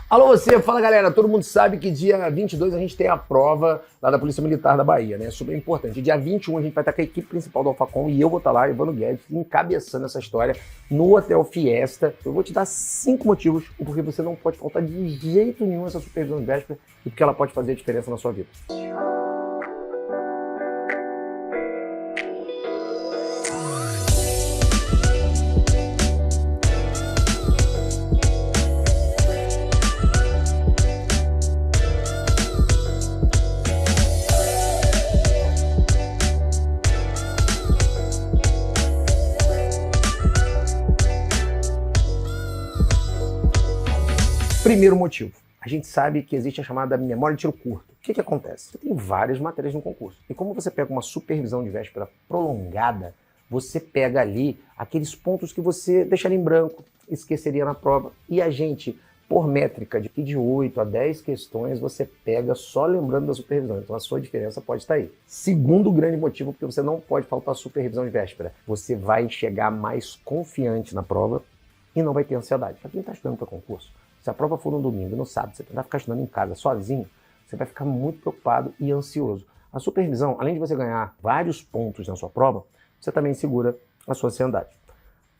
Alô você, fala galera, todo mundo sabe que dia 22 a gente tem a prova lá da Polícia Militar da Bahia, né? Super importante. Dia 21 a gente vai estar com a equipe principal do Alfacom e eu vou estar lá, Evandro Guedes, encabeçando essa história no Hotel Fiesta. Eu vou te dar 5 motivos o porquê você não pode faltar de jeito nenhum essa supervisão de véspera e porque ela pode fazer a diferença na sua vida. Primeiro motivo, a gente sabe que existe a chamada memória de tiro curto. O que acontece? Você tem várias matérias no concurso. E como você pega uma supervisão de véspera prolongada, você pega ali aqueles pontos que você deixaria em branco, esqueceria na prova. E a gente, por métrica de 8 a 10 questões, você pega só lembrando da supervisão. Então a sua diferença pode estar aí. Segundo grande motivo, porque você não pode faltar supervisão de véspera. Você vai chegar mais confiante na prova e não vai ter ansiedade. Para quem está estudando para concurso, se a prova for no domingo e no sábado, você tentar ficar estudando em casa sozinho, você vai ficar muito preocupado e ansioso. A supervisão, além de você ganhar vários pontos na sua prova, você também segura a sua ansiedade.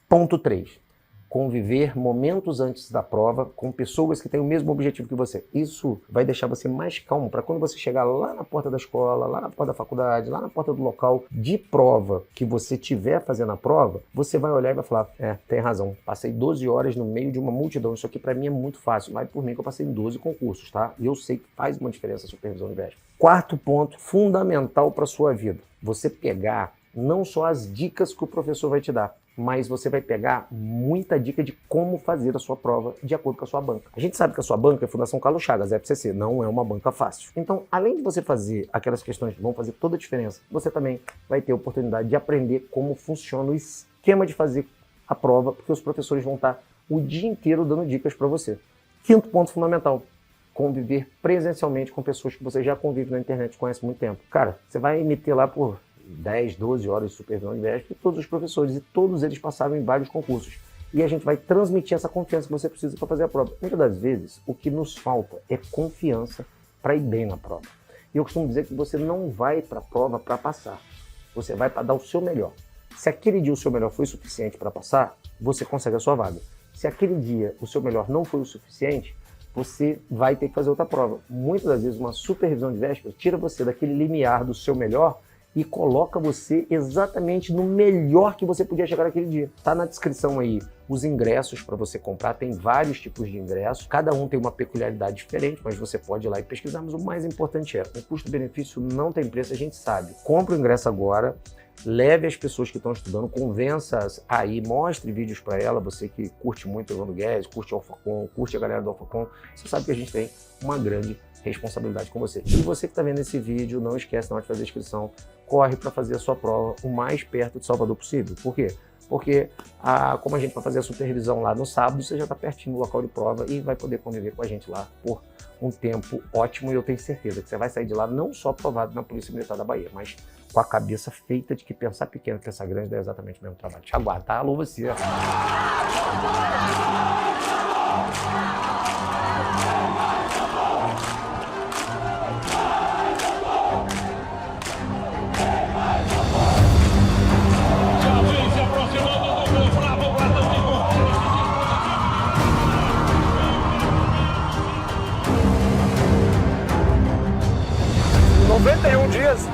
Ponto 3. Conviver momentos antes da prova com pessoas que têm o mesmo objetivo que você. Isso vai deixar você mais calmo para quando você chegar lá na porta da escola, lá na porta da faculdade, lá na porta do local de prova que você estiver fazendo a prova, você vai olhar e vai falar, tem razão, passei 12 horas no meio de uma multidão, isso aqui para mim é muito fácil, vai por mim que eu passei 12 concursos, tá? E eu sei que faz uma diferença a supervisão de véspera. Quarto ponto, fundamental para a sua vida, você pegar não só as dicas que o professor vai te dar, mas você vai pegar muita dica de como fazer a sua prova de acordo com a sua banca. A gente sabe que a sua banca é a Fundação Carlos Chagas, FCC, não é uma banca fácil. Então, além de você fazer aquelas questões que vão fazer toda a diferença, você também vai ter a oportunidade de aprender como funciona o esquema de fazer a prova, porque os professores vão estar o dia inteiro dando dicas para você. Quinto ponto fundamental, conviver presencialmente com pessoas que você já convive na internet, conhece há muito tempo. Cara, você vai meter lá por 10, 12 horas de supervisão de véspera, todos os professores, e todos eles passaram em vários concursos. E a gente vai transmitir essa confiança que você precisa para fazer a prova. Muitas das vezes, o que nos falta é confiança para ir bem na prova. E eu costumo dizer que você não vai para a prova para passar. Você vai para dar o seu melhor. Se aquele dia o seu melhor foi suficiente para passar, você consegue a sua vaga. Se aquele dia o seu melhor não foi o suficiente, você vai ter que fazer outra prova. Muitas das vezes, uma supervisão de véspera tira você daquele limiar do seu melhor e coloca você exatamente no melhor que você podia chegar naquele dia. Tá na descrição aí os ingressos para você comprar, tem vários tipos de ingressos, cada um tem uma peculiaridade diferente, mas você pode ir lá e pesquisar, mas o mais importante é, o custo-benefício não tem preço, a gente sabe. Compre o ingresso agora, leve as pessoas que estão estudando, convença-as aí, mostre vídeos para ela, você que curte muito o Evandro Guedes, curte o Alfacom, curte a galera do Alfacom, você sabe que a gente tem uma grande responsabilidade com você. E você que está vendo esse vídeo, não esquece na hora de fazer a inscrição, corre para fazer a sua prova o mais perto de Salvador possível. Por quê? Porque como a gente vai fazer a supervisão lá no sábado, você já está pertinho do local de prova e vai poder conviver com a gente lá por um tempo ótimo, e eu tenho certeza que você vai sair de lá não só aprovado na Polícia Militar da Bahia, mas com a cabeça feita de que pensar pequeno, pensar grande é exatamente o mesmo trabalho. Te aguardo, tá? Alô você!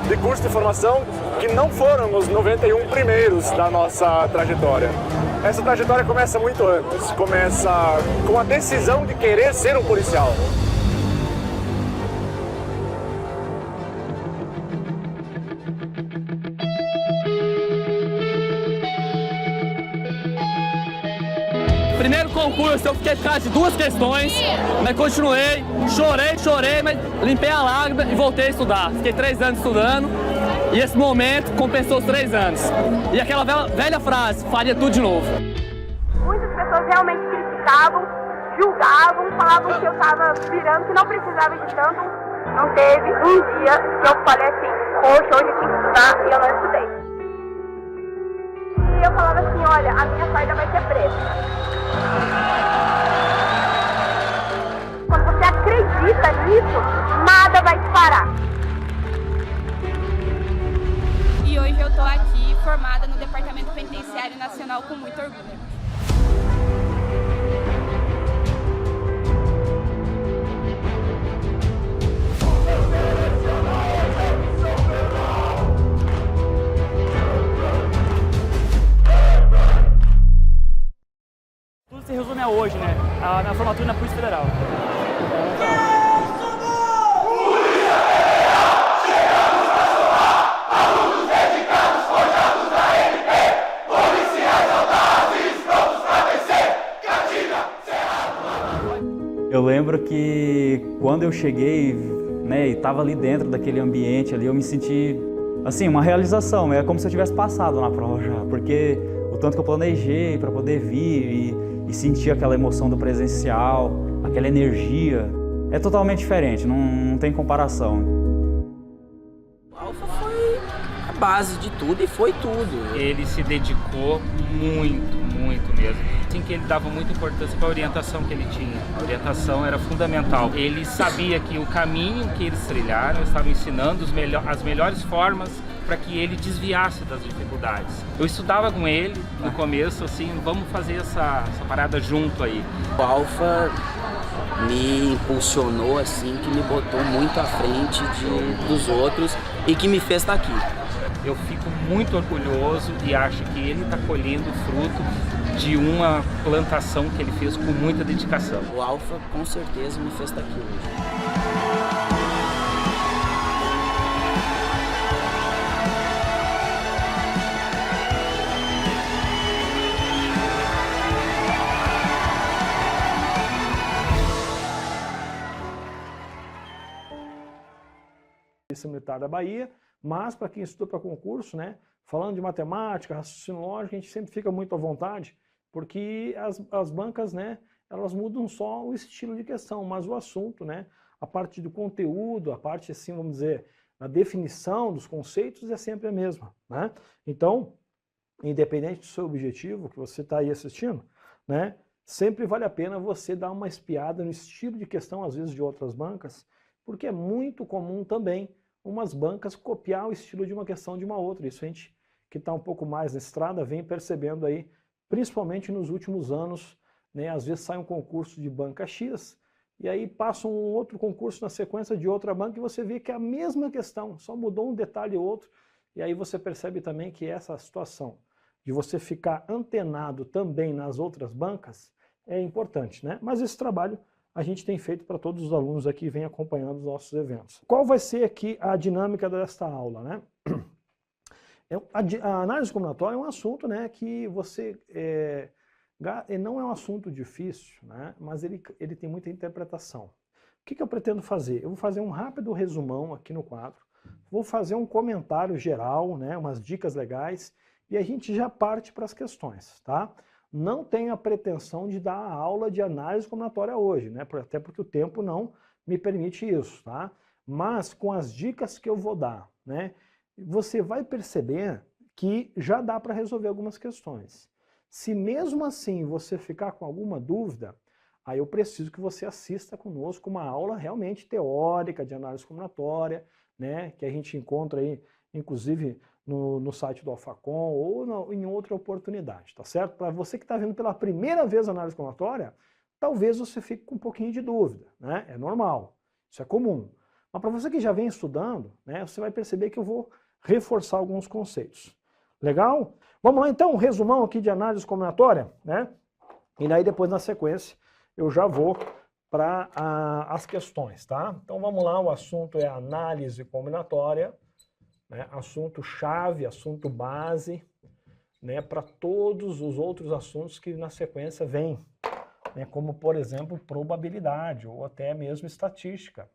De curso de formação que não foram os 91 primeiros da nossa trajetória. Essa trajetória começa muito antes, começa com a decisão de querer ser um policial. Primeiro concurso eu fiquei por causa de 2 questões, mas continuei, chorei, mas limpei a lágrima e voltei a estudar. Fiquei 3 anos estudando e esse momento compensou os 3 anos. E aquela velha frase, faria tudo de novo. Muitas pessoas realmente criticavam, julgavam, falavam que eu estava virando, que não precisava de tanto. Não teve um dia que eu falei assim, poxa, hoje eu tinha que estudar e eu não estudei. E eu falava assim, olha, a minha saída vai ser preta. Diário Nacional com muito orgulho. Tudo se resume a hoje, né? A minha formatura na Polícia Federal. Eu lembro que quando eu cheguei, né, e estava ali dentro daquele ambiente ali, eu me senti, assim, uma realização. É como se eu tivesse passado na prova já, porque o tanto que eu planejei para poder vir e sentir aquela emoção do presencial, aquela energia, é totalmente diferente, não tem comparação. O Alfa foi a base de tudo e foi tudo. Ele se dedicou muito mesmo. Assim que ele dava muita importância para a orientação que ele tinha. A orientação era fundamental. Ele sabia que o caminho que eles trilharam estava ensinando as melhores formas para que ele desviasse das dificuldades. Eu estudava com ele no começo, assim, vamos fazer essa parada junto aí. O Alfa me impulsionou, assim, que me botou muito à frente dos outros e que me fez estar aqui. Eu fico muito orgulhoso e acho que ele está colhendo fruto de uma plantação que ele fez com muita dedicação. O Alfa, com certeza, me fez estar aqui hoje. Militar da Bahia, mas para quem estuda para concurso, né, falando de matemática, raciocínio lógico, a gente sempre fica muito à vontade, porque as bancas, né, elas mudam só o estilo de questão, mas o assunto, né, a parte do conteúdo, a parte, assim, vamos dizer, a definição dos conceitos é sempre a mesma, né? Então, independente do seu objetivo, que você está aí assistindo, né, sempre vale a pena você dar uma espiada no estilo de questão, às vezes, de outras bancas, porque é muito comum também umas bancas copiar o estilo de uma questão de uma outra. Isso a gente que está um pouco mais na estrada vem percebendo aí, principalmente nos últimos anos, né? Às vezes sai um concurso de banca X e aí passa um outro concurso na sequência de outra banca e você vê que é a mesma questão, só mudou um detalhe ou outro, e aí você percebe também que essa situação de você ficar antenado também nas outras bancas é importante, né? Mas esse trabalho a gente tem feito para todos os alunos aqui que vêm acompanhando os nossos eventos. Qual vai ser aqui a dinâmica desta aula, né? A análise combinatória é um assunto, né, que você... não é um assunto difícil, né, mas ele tem muita interpretação. O que eu pretendo fazer? Eu vou fazer um rápido resumão aqui no quadro, vou fazer um comentário geral, né, umas dicas legais, e a gente já parte para as questões, tá? Não tenho a pretensão de dar a aula de análise combinatória hoje, né? Até porque o tempo não me permite isso, tá? Mas com as dicas que eu vou dar, né, você vai perceber que já dá para resolver algumas questões. Se mesmo assim você ficar com alguma dúvida, aí eu preciso que você assista conosco uma aula realmente teórica de análise combinatória, né, que a gente encontra aí, inclusive, no site do Alfacom ou em outra oportunidade, tá certo? Para você que está vendo pela primeira vez a análise combinatória, talvez você fique com um pouquinho de dúvida, né? É normal, isso é comum. Mas para você que já vem estudando, né, você vai perceber que eu vou reforçar alguns conceitos. Legal? Vamos lá então, um resumão aqui de análise combinatória, né? E daí depois na sequência eu já vou para as questões, tá? Então vamos lá, o assunto é análise combinatória, né, assunto chave, assunto base, né, para todos os outros assuntos que na sequência vêm, né, como por exemplo probabilidade ou até mesmo estatística.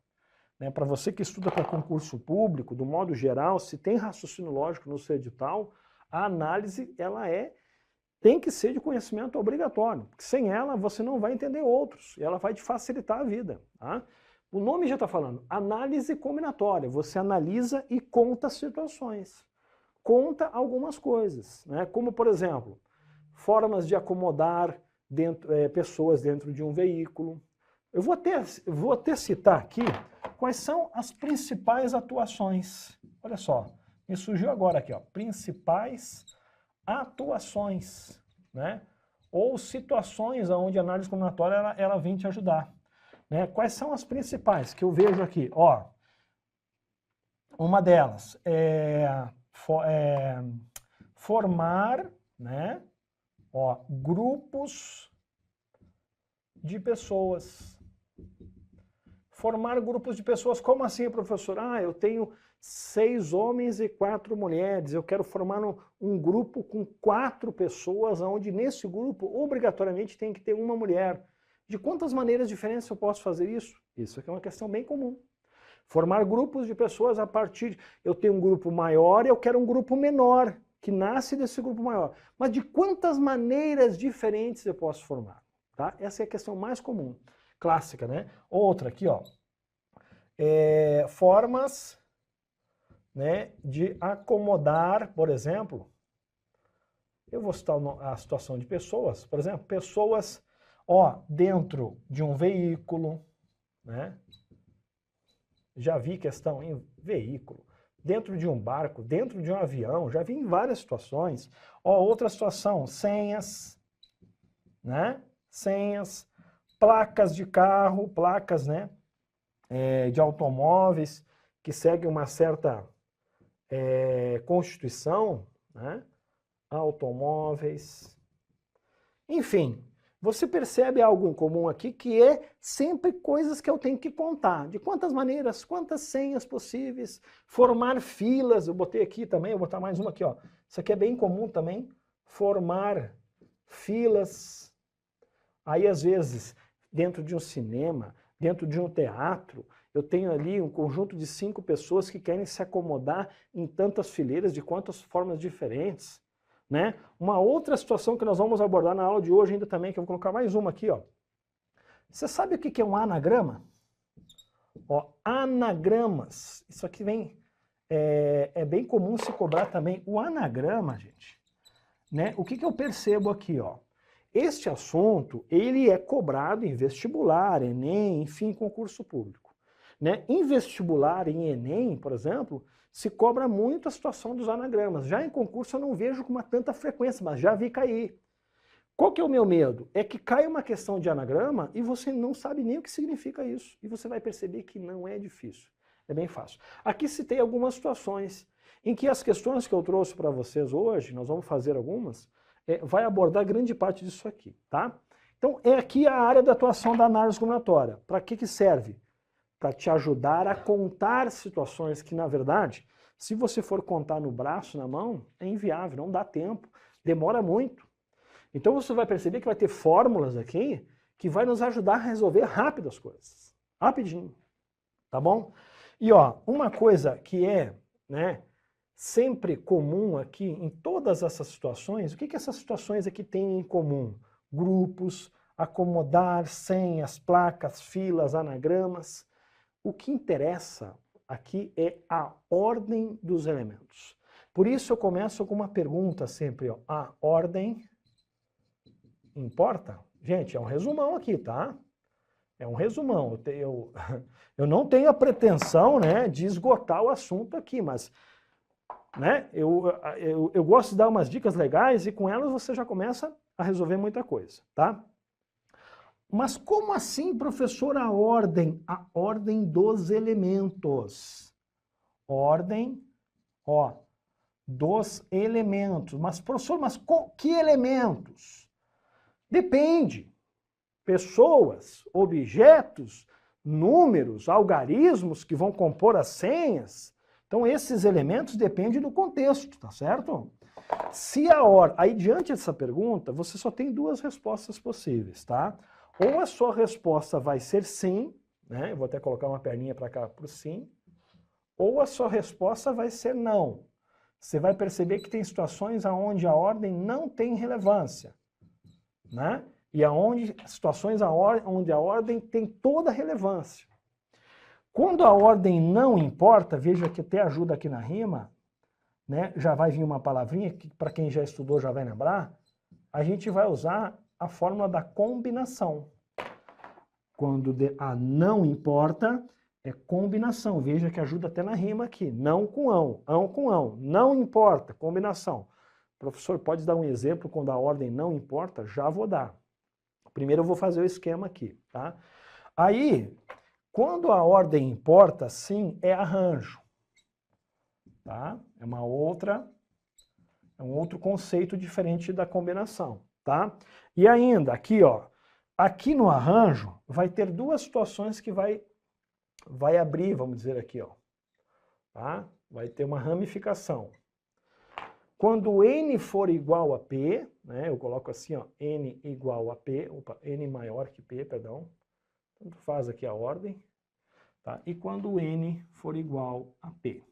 Né, para você que estuda para concurso público, do modo geral, se tem raciocínio lógico no seu edital, a análise tem que ser de conhecimento obrigatório, porque sem ela você não vai entender outros, e ela vai te facilitar a vida, tá? O nome já está falando, análise combinatória, você analisa e conta situações, conta algumas coisas, né? Como por exemplo, formas de acomodar pessoas dentro de um veículo. Eu vou até citar aqui quais são as principais atuações. Olha só, me surgiu agora aqui, ó, principais atuações, né? Ou situações onde a análise combinatória ela vem te ajudar. Né? Quais são as principais que eu vejo aqui? Ó, uma delas é formar, né? Ó, grupos de pessoas. Formar grupos de pessoas, como assim, professor? Ah, eu tenho 6 homens e 4 mulheres, eu quero formar um grupo com 4 pessoas, onde nesse grupo, obrigatoriamente, tem que ter uma mulher. De quantas maneiras diferentes eu posso fazer isso? Isso aqui é uma questão bem comum. Formar grupos de pessoas a partir... Eu tenho um grupo maior e eu quero um grupo menor, que nasce desse grupo maior. Mas de quantas maneiras diferentes eu posso formar? Tá? Essa é a questão mais comum, clássica, né? Outra aqui, ó. Formas, né, de acomodar, por exemplo, eu vou citar a situação de pessoas, por exemplo, pessoas, ó, dentro de um veículo, né? Já vi questão em veículo, dentro de um barco, dentro de um avião, já vi em várias situações. Ó, outra situação, senhas, né? Senhas, placas de carro, placas, né, de automóveis, que seguem uma certa constituição, né? Automóveis. Enfim, você percebe algo em comum aqui, que é sempre coisas que eu tenho que contar. De quantas maneiras, quantas senhas possíveis, formar filas, eu botei aqui também, eu vou botar mais uma aqui, ó. Isso aqui é bem comum também, formar filas. Aí, às vezes, dentro de um cinema, dentro de um teatro, eu tenho ali um conjunto de 5 pessoas que querem se acomodar em tantas fileiras, de quantas formas diferentes, né? Uma outra situação que nós vamos abordar na aula de hoje ainda também, que eu vou colocar mais uma aqui, ó. Você sabe o que é um anagrama? Ó, anagramas. Isso aqui vem... É bem comum se cobrar também. O anagrama, gente, né? O que eu percebo aqui, ó? Este assunto, ele é cobrado em vestibular, Enem, enfim, concurso público. Né? Em vestibular, em Enem, por exemplo, se cobra muito a situação dos anagramas. Já em concurso eu não vejo com uma tanta frequência, mas já vi cair. Qual que é o meu medo? É que caia uma questão de anagrama e você não sabe nem o que significa isso. E você vai perceber que não é difícil. É bem fácil. Aqui citei algumas situações em que as questões que eu trouxe para vocês hoje, nós vamos fazer algumas, vai abordar grande parte disso aqui, tá? Então, é aqui a área de atuação da análise combinatória. Para que serve? Para te ajudar a contar situações que, na verdade, se você for contar no braço, na mão, é inviável, não dá tempo, demora muito. Então, você vai perceber que vai ter fórmulas aqui que vai nos ajudar a resolver rápido as coisas. Rapidinho, tá bom? E, ó, uma coisa que é, né, sempre comum aqui em todas essas situações, o que essas situações aqui têm em comum? Grupos, acomodar, senhas, placas, filas, anagramas. O que interessa aqui é a ordem dos elementos. Por isso eu começo com uma pergunta sempre, ó. A ordem importa? Gente, é um resumão aqui, tá? É um resumão. Eu não tenho a pretensão, né, de esgotar o assunto aqui, mas... né? Eu gosto de dar umas dicas legais e com elas você já começa a resolver muita coisa, tá? Mas como assim, professor, a ordem? A ordem dos elementos. Ordem, ó, dos elementos. Mas, professor, que elementos? Depende. Pessoas, objetos, números, algarismos que vão compor as senhas. Então, esses elementos dependem do contexto, tá certo? Se a ordem... Aí, diante dessa pergunta, você só tem 2 respostas possíveis, tá? Ou a sua resposta vai ser sim, né? Eu vou até colocar uma perninha para cá para o sim. Ou a sua resposta vai ser não. Você vai perceber que tem situações onde a ordem não tem relevância, né? E situações onde a ordem tem toda a relevância. Quando a ordem não importa, veja que até ajuda aqui na rima, né? Já vai vir uma palavrinha que para quem já estudou já vai lembrar, a gente vai usar a fórmula da combinação. Quando a não importa, é combinação. Veja que ajuda até na rima aqui. Não com ão com ão. Não importa, combinação. Professor, pode dar um exemplo quando a ordem não importa? Já vou dar. Primeiro eu vou fazer o esquema aqui, tá? Aí, quando a ordem importa, sim, é arranjo, tá? É um outro conceito diferente da combinação, tá? E ainda, aqui, ó, aqui no arranjo vai ter duas situações que vai abrir, vamos dizer aqui, ó, tá? Vai ter uma ramificação. Quando n for igual a p, né, eu coloco assim, ó, n igual a p, n maior que p, perdão, tanto faz aqui a ordem, tá? E quando n for igual a p.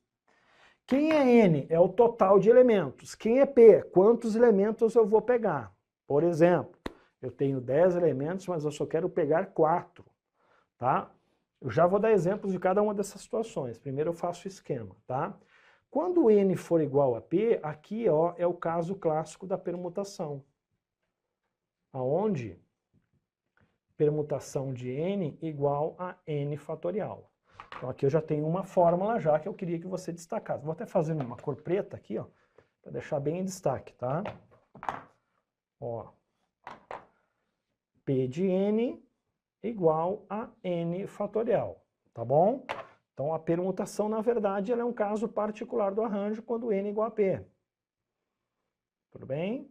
Quem é n? É o total de elementos. Quem é p? Quantos elementos eu vou pegar? Por exemplo, eu tenho 10 elementos, mas eu só quero pegar 4, tá? Eu já vou dar exemplos de cada uma dessas situações. Primeiro eu faço o esquema, tá? Quando n for igual a p, aqui ó, é o caso clássico da permutação, aonde permutação de n igual a n fatorial. Então aqui eu já tenho uma fórmula já que eu queria que você destacasse. Vou até fazer uma cor preta aqui, ó, para deixar bem em destaque, tá? Ó, p de n igual a n fatorial, tá bom? Então a permutação, na verdade, ela é um caso particular do arranjo quando n é igual a p. Tudo bem?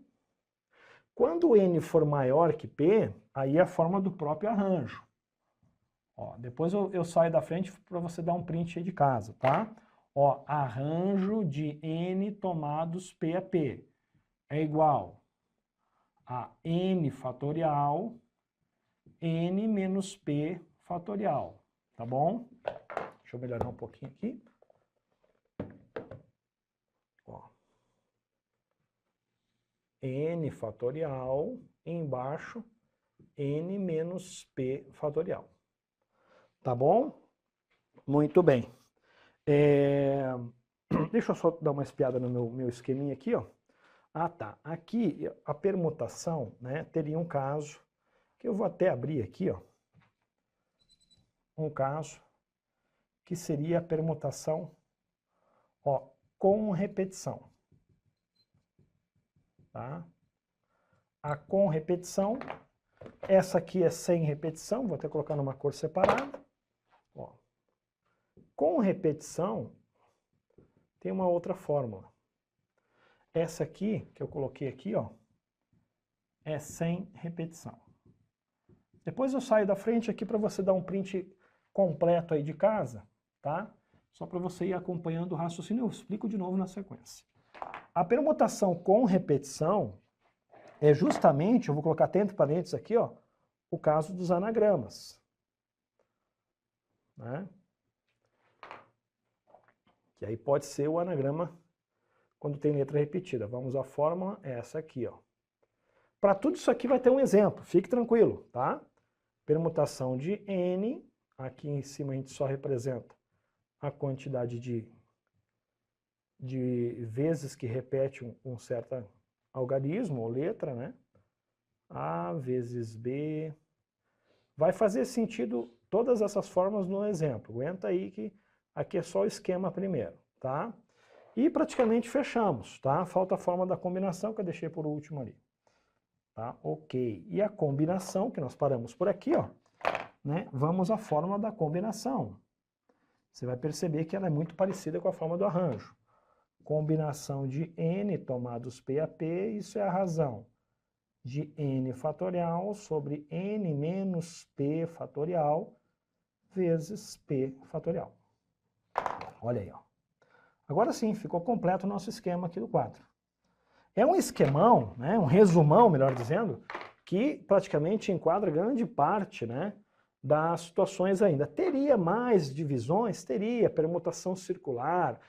Quando n for maior que p, aí é a forma do próprio arranjo. Ó, depois eu saio da frente para você dar um print aí de casa, tá? Ó, arranjo de n tomados p a p é igual a n fatorial n menos p fatorial, tá bom? Deixa eu melhorar um pouquinho aqui. Ó. N fatorial, embaixo, n menos p fatorial. Tá bom? Muito bem. Deixa eu só dar uma espiada no meu esqueminha aqui, ó. Ah, tá. Aqui, a permutação, né, teria um caso, que eu vou até abrir aqui, ó. Um caso que seria a permutação, ó, com repetição. Tá? A com repetição, essa aqui é sem repetição, vou até colocar numa cor separada. Ó. Com repetição, tem uma outra fórmula. Essa aqui, que eu coloquei aqui, ó, é sem repetição. Depois eu saio da frente aqui para você dar um print completo aí de casa, tá? Só para você ir acompanhando o raciocínio, eu explico de novo na sequência. A permutação com repetição é justamente, eu vou colocar até entre parênteses aqui, ó, o caso dos anagramas. Né? Que aí pode ser o anagrama quando tem letra repetida. Vamos à fórmula, é essa aqui, ó. Para tudo isso aqui vai ter um exemplo, fique tranquilo, tá? Permutação de n, aqui em cima a gente só representa a quantidade de vezes que repete um certo algarismo ou letra, né? A vezes B. Vai fazer sentido todas essas formas no exemplo. Aguenta aí que aqui é só o esquema primeiro, tá? E praticamente fechamos, tá? Falta a forma da combinação que eu deixei por último ali. Tá? Ok. E a combinação, que nós paramos por aqui, ó, né? Vamos à fórmula da combinação. Você vai perceber que ela é muito parecida com a forma do arranjo. Combinação de n tomados p a p, isso é a razão de n fatorial sobre n menos p fatorial vezes p fatorial. Olha aí, ó. Agora sim, ficou completo o nosso esquema aqui do quadro. É um esquemão, né, um resumão, melhor dizendo, que praticamente enquadra grande parte, né, das situações ainda. Teria mais divisões? Teria, permutação circular,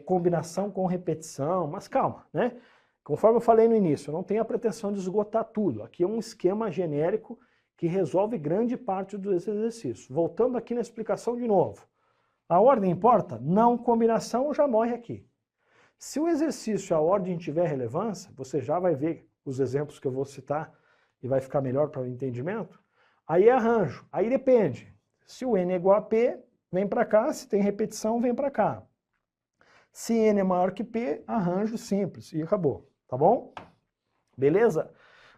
combinação com repetição, mas calma, né? Conforme eu falei no início, eu não tenho a pretensão de esgotar tudo. Aqui é um esquema genérico que resolve grande parte dos exercícios. Voltando aqui na explicação de novo. A ordem importa? Não, combinação já morre aqui. Se o exercício, a ordem tiver relevância, você já vai ver os exemplos que eu vou citar e vai ficar melhor para o entendimento. Aí é arranjo, aí depende. Se o n é igual a p, vem para cá, se tem repetição, vem para cá. Se n é maior que p, arranjo simples e acabou. Tá? tá bom? Beleza?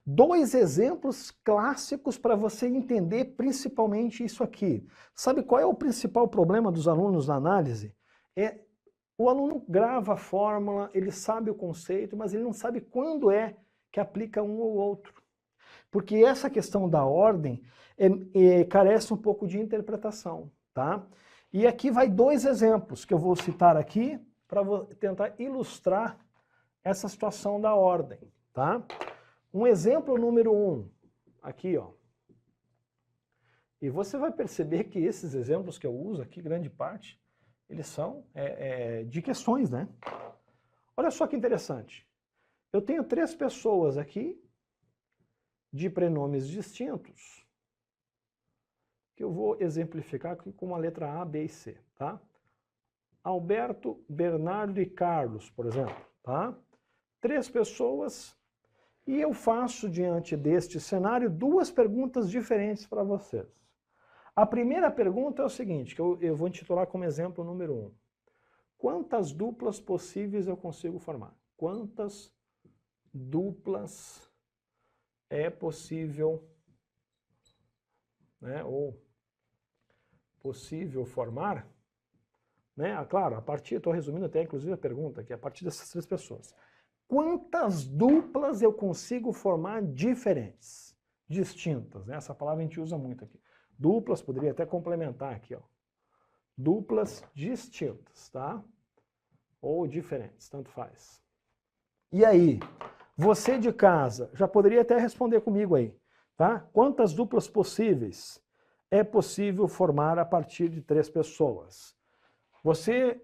2 exemplos clássicos para você entender principalmente isso aqui. Sabe qual é o principal problema dos alunos na análise? O aluno grava a fórmula, ele sabe o conceito, mas ele não sabe quando é que aplica um ou outro. Porque essa questão da ordem carece um pouco de interpretação, tá? E aqui vai 2 exemplos que eu vou citar aqui para tentar ilustrar essa situação da ordem, tá? Um exemplo número 1, aqui, ó. E você vai perceber que esses exemplos que eu uso aqui, grande parte, eles são de questões, né? Olha só que interessante. Eu tenho 3 pessoas aqui, de prenomes distintos, que eu vou exemplificar aqui com a letra A, B e C, tá? Alberto, Bernardo e Carlos, por exemplo, tá? 3 pessoas, e eu faço, diante deste cenário, 2 perguntas diferentes para vocês. A primeira pergunta é o seguinte, que eu vou intitular como exemplo número 1. Quantas duplas possíveis eu consigo formar? Quantas duplas é possível, né, ou possível formar, né? Claro, a partir, estou resumindo até inclusive a pergunta aqui, a partir dessas 3 pessoas. Quantas duplas eu consigo formar diferentes, distintas, né? Essa palavra a gente usa muito aqui. Duplas, poderia até complementar aqui, ó. Duplas distintas, tá? Ou diferentes, tanto faz. E aí, você de casa, já poderia até responder comigo aí, tá? Quantas duplas possíveis é possível formar a partir de 3 pessoas? Você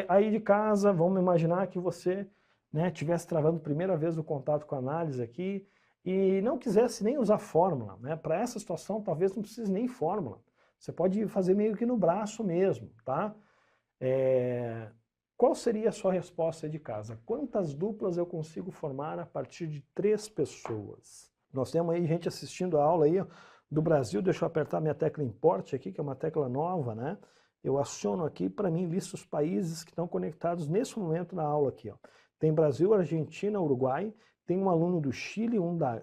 aí de casa, vamos imaginar que você estivesse travando a primeira vez o contato com a análise aqui e não quisesse nem usar fórmula, né? Para essa situação, talvez não precise nem fórmula. Você pode fazer meio que no braço mesmo, tá? Qual seria a sua resposta de casa? Quantas duplas eu consigo formar a partir de 3 pessoas? Nós temos aí gente assistindo a aula aí, ó, do Brasil. Deixa eu apertar minha tecla Import aqui, que é uma tecla nova, né? Eu aciono aqui, para mim, lista os países que estão conectados nesse momento na aula aqui, ó. Tem Brasil, Argentina, Uruguai, tem um aluno do Chile, um da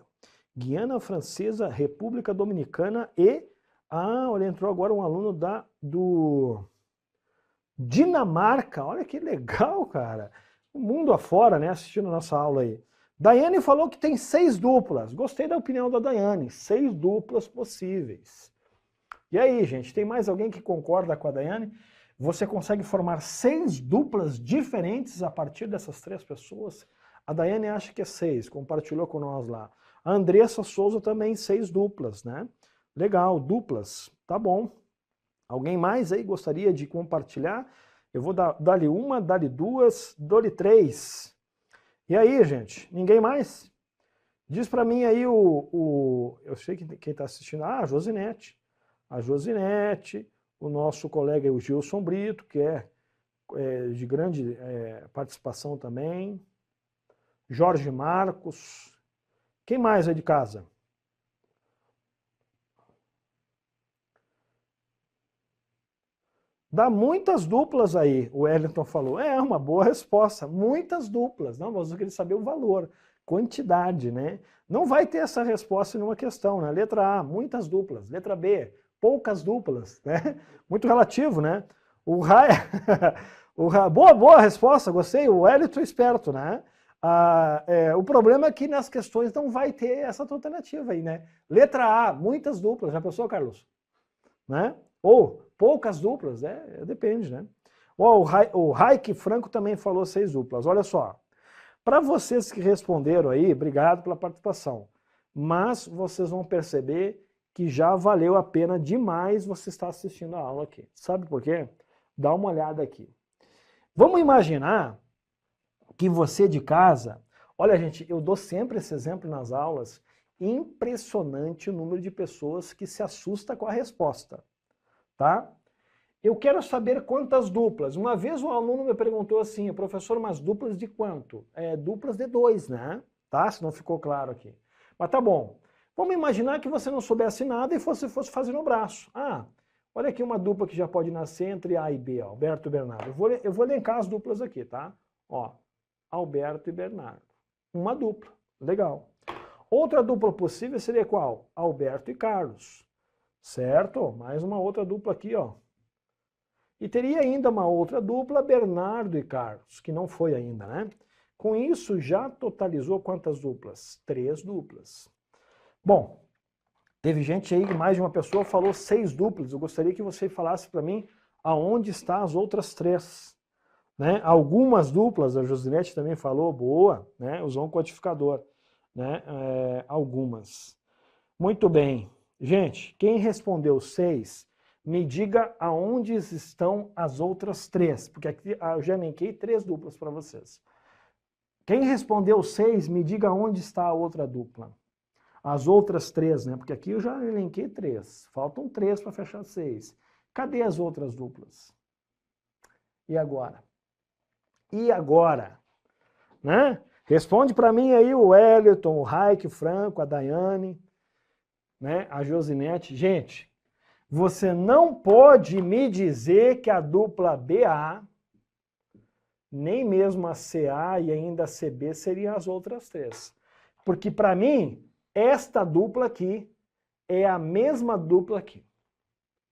Guiana Francesa, República Dominicana e... olha, entrou agora um aluno do Dinamarca. Olha que legal, cara. O mundo afora, né, assistindo a nossa aula aí. Daiane falou que tem 6 duplas. Gostei da opinião da Daiane. 6 duplas possíveis. E aí, gente, tem mais alguém que concorda com a Daiane? Você consegue formar 6 duplas diferentes a partir dessas 3 pessoas? A Daiane acha que é 6, compartilhou com nós lá. A Andressa Souza também 6 duplas, né? Legal, duplas, tá bom. Alguém mais aí gostaria de compartilhar? Eu vou dar-lhe 1, dar-lhe 2, dou-lhe 3. E aí, gente, ninguém mais? Diz pra mim aí eu sei que quem tá assistindo, a Josinete. A Josinete, o nosso colega o Gilson Brito, que é de grande participação também. Jorge Marcos. Quem mais é de casa? Dá muitas duplas aí, o Wellington falou. É uma boa resposta, muitas duplas. Não, mas eu queria saber o valor, quantidade, né? Não vai ter essa resposta em uma questão, né? Letra A, muitas duplas. Letra B, poucas duplas, né? Muito relativo, né? Boa resposta, gostei. O Wellington é esperto, né? O problema é que nas questões não vai ter essa alternativa aí, né? Letra A, muitas duplas. Já pensou, Carlos? Né? Ou poucas duplas, depende, né? O Raik Franco também falou 6 duplas. Olha só, para vocês que responderam aí, obrigado pela participação, mas vocês vão perceber que já valeu a pena demais você estar assistindo a aula aqui. Sabe por quê? Dá uma olhada aqui. Vamos imaginar que você de casa... Olha, gente, eu dou sempre esse exemplo nas aulas. Impressionante o número de pessoas que se assusta com a resposta. Tá? Eu quero saber quantas duplas. Uma vez um aluno me perguntou assim, professor, mas duplas de quanto? Duplas de 2, né? Tá? Se não ficou claro aqui. Mas tá bom. Vamos imaginar que você não soubesse nada e fosse fazer no braço. Olha aqui uma dupla que já pode nascer entre A e B, ó, Alberto e Bernardo. Eu vou elencar as duplas aqui, tá? Ó, Alberto e Bernardo. uma dupla. Legal. Outra dupla possível seria qual? Alberto e Carlos. Certo? Mais uma outra dupla aqui, ó. E teria ainda uma outra dupla, Bernardo e Carlos, que não foi ainda, né? Com isso, já totalizou quantas duplas? 3 duplas. Bom, teve gente aí, mais de uma pessoa falou 6 duplas. Eu gostaria que você falasse para mim aonde estão as outras 3. Né? Algumas duplas, a Josinete também falou, boa, né? Usou um codificador. Né? Algumas. Muito bem. Gente, quem respondeu 6, me diga aonde estão as outras 3, porque aqui eu já elenquei 3 duplas para vocês. Quem respondeu 6, me diga onde está a outra dupla. As outras 3, né? Porque aqui eu já elenquei 3. Faltam 3 para fechar 6. Cadê as outras duplas? E agora? E agora? Né? Responde para mim aí o Wellington, o Raik, o Franco, a Daiane, né? A Josinete. Gente, você não pode me dizer que a dupla BA, nem mesmo a CA e ainda a CB seriam as outras 3. Porque para mim, esta dupla aqui é a mesma dupla aqui.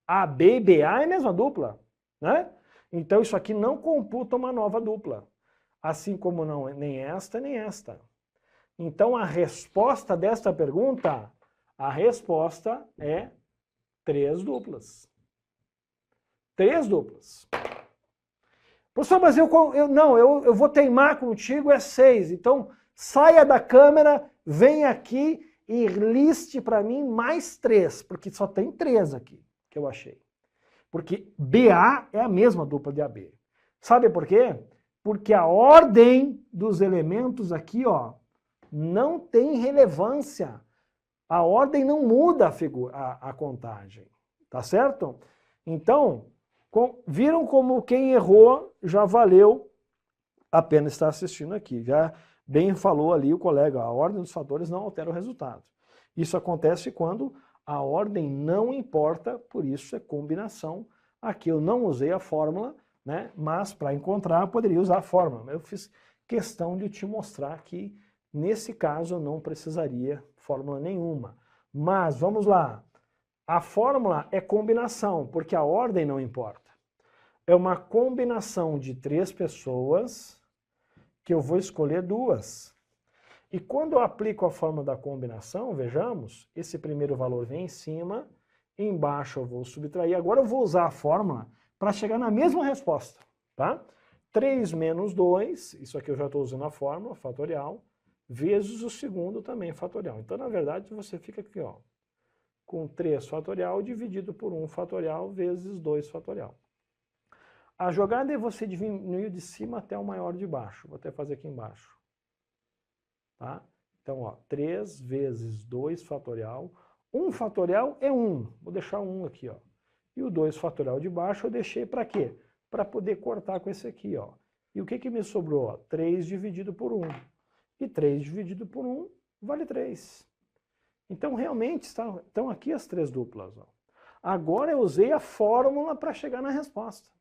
A B e BA é a mesma dupla, né? Então isso aqui não computa uma nova dupla. Assim como não nem esta, nem esta. Então a resposta desta pergunta, a resposta é 3 duplas. 3 duplas. Professor, mas eu vou teimar contigo, é 6. Então saia da câmera, vem aqui e liste para mim mais 3, porque só tem 3 aqui que eu achei. Porque BA é a mesma dupla de AB. Sabe por quê? Porque a ordem dos elementos aqui, ó, não tem relevância. A ordem não muda a contagem. Tá certo? Então, viram como quem errou já valeu a pena estar assistindo aqui. Já bem falou ali o colega, a ordem dos fatores não altera o resultado. Isso acontece quando a ordem não importa, por isso é combinação. Aqui eu não usei a fórmula, né? Mas para encontrar eu poderia usar a fórmula. Eu fiz questão de te mostrar que nesse caso eu não precisaria fórmula nenhuma. Mas vamos lá. A fórmula é combinação, porque a ordem não importa. É uma combinação de 3 pessoas que eu vou escolher 2. E quando eu aplico a fórmula da combinação, vejamos, esse primeiro valor vem em cima, embaixo eu vou subtrair. Agora eu vou usar a fórmula para chegar na mesma resposta, tá? 3 menos 2, isso aqui eu já estou usando a fórmula, fatorial, vezes o segundo também fatorial. Então, na verdade, você fica aqui, ó, com 3 fatorial dividido por 1 fatorial vezes 2 fatorial. A jogada é você diminuir de cima até o maior de baixo. Vou até fazer aqui embaixo. Tá? Então, ó, 3 vezes 2 fatorial. 1 fatorial é 1. Vou deixar 1 aqui, ó. E o 2 fatorial de baixo eu deixei para quê? Para poder cortar com esse aqui, ó. E o que que me sobrou? Ó? 3 dividido por 1. E 3 dividido por 1 vale 3. Então, realmente, estão aqui as 3 duplas. Ó. Agora eu usei a fórmula para chegar na resposta.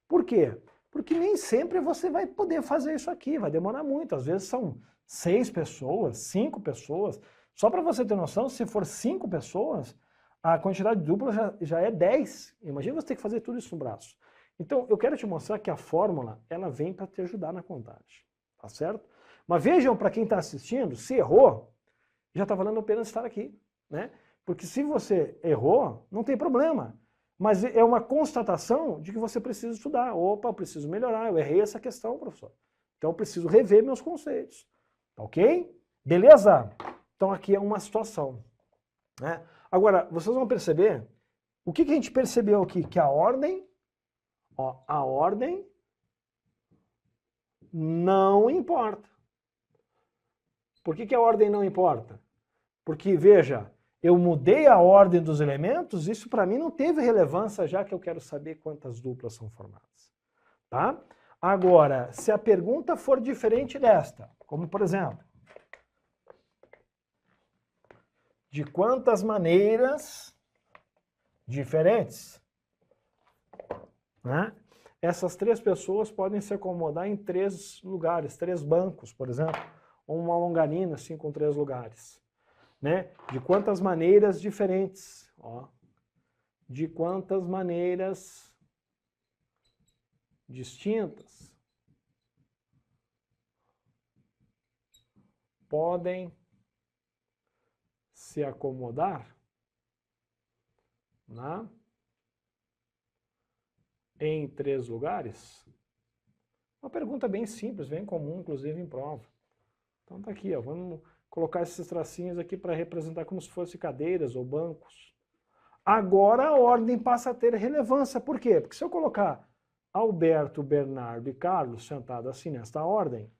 Por quê? Porque nem sempre você vai poder fazer isso aqui, vai demorar muito. Às vezes são 6 pessoas, 5 pessoas. Só para você ter noção, se for 5 pessoas, a quantidade de duplas já é 10. Imagina você ter que fazer tudo isso no braço. Então, eu quero te mostrar que a fórmula, ela vem para te ajudar na contagem. Tá certo? Mas vejam, para quem está assistindo, se errou, já está valendo a pena estar aqui, né? Porque se você errou, não tem problema. Mas é uma constatação de que você precisa estudar. Opa, eu preciso melhorar, eu errei essa questão, professor. Então eu preciso rever meus conceitos. Ok? Beleza? Então aqui é uma situação. Né? Agora, vocês vão perceber, o que a gente percebeu aqui? Que a ordem não importa. Por que a ordem não importa? Porque, veja, eu mudei a ordem dos elementos, isso para mim não teve relevância, já que eu quero saber quantas duplas são formadas. Tá? Agora, se a pergunta for diferente desta, como por exemplo, de quantas maneiras diferentes, né, essas 3 pessoas podem se acomodar em 3 lugares, 3 bancos, por exemplo. ou uma longarina assim com 3 lugares, né? De quantas maneiras diferentes, ó. De quantas maneiras distintas podem se acomodar, né, em 3 lugares? Uma pergunta bem simples, bem comum, inclusive em prova. Então tá aqui, ó, vamos colocar esses tracinhos aqui para representar como se fossem cadeiras ou bancos. Agora a ordem passa a ter relevância. Por quê? Porque se eu colocar Alberto, Bernardo e Carlos sentados assim nesta ordem,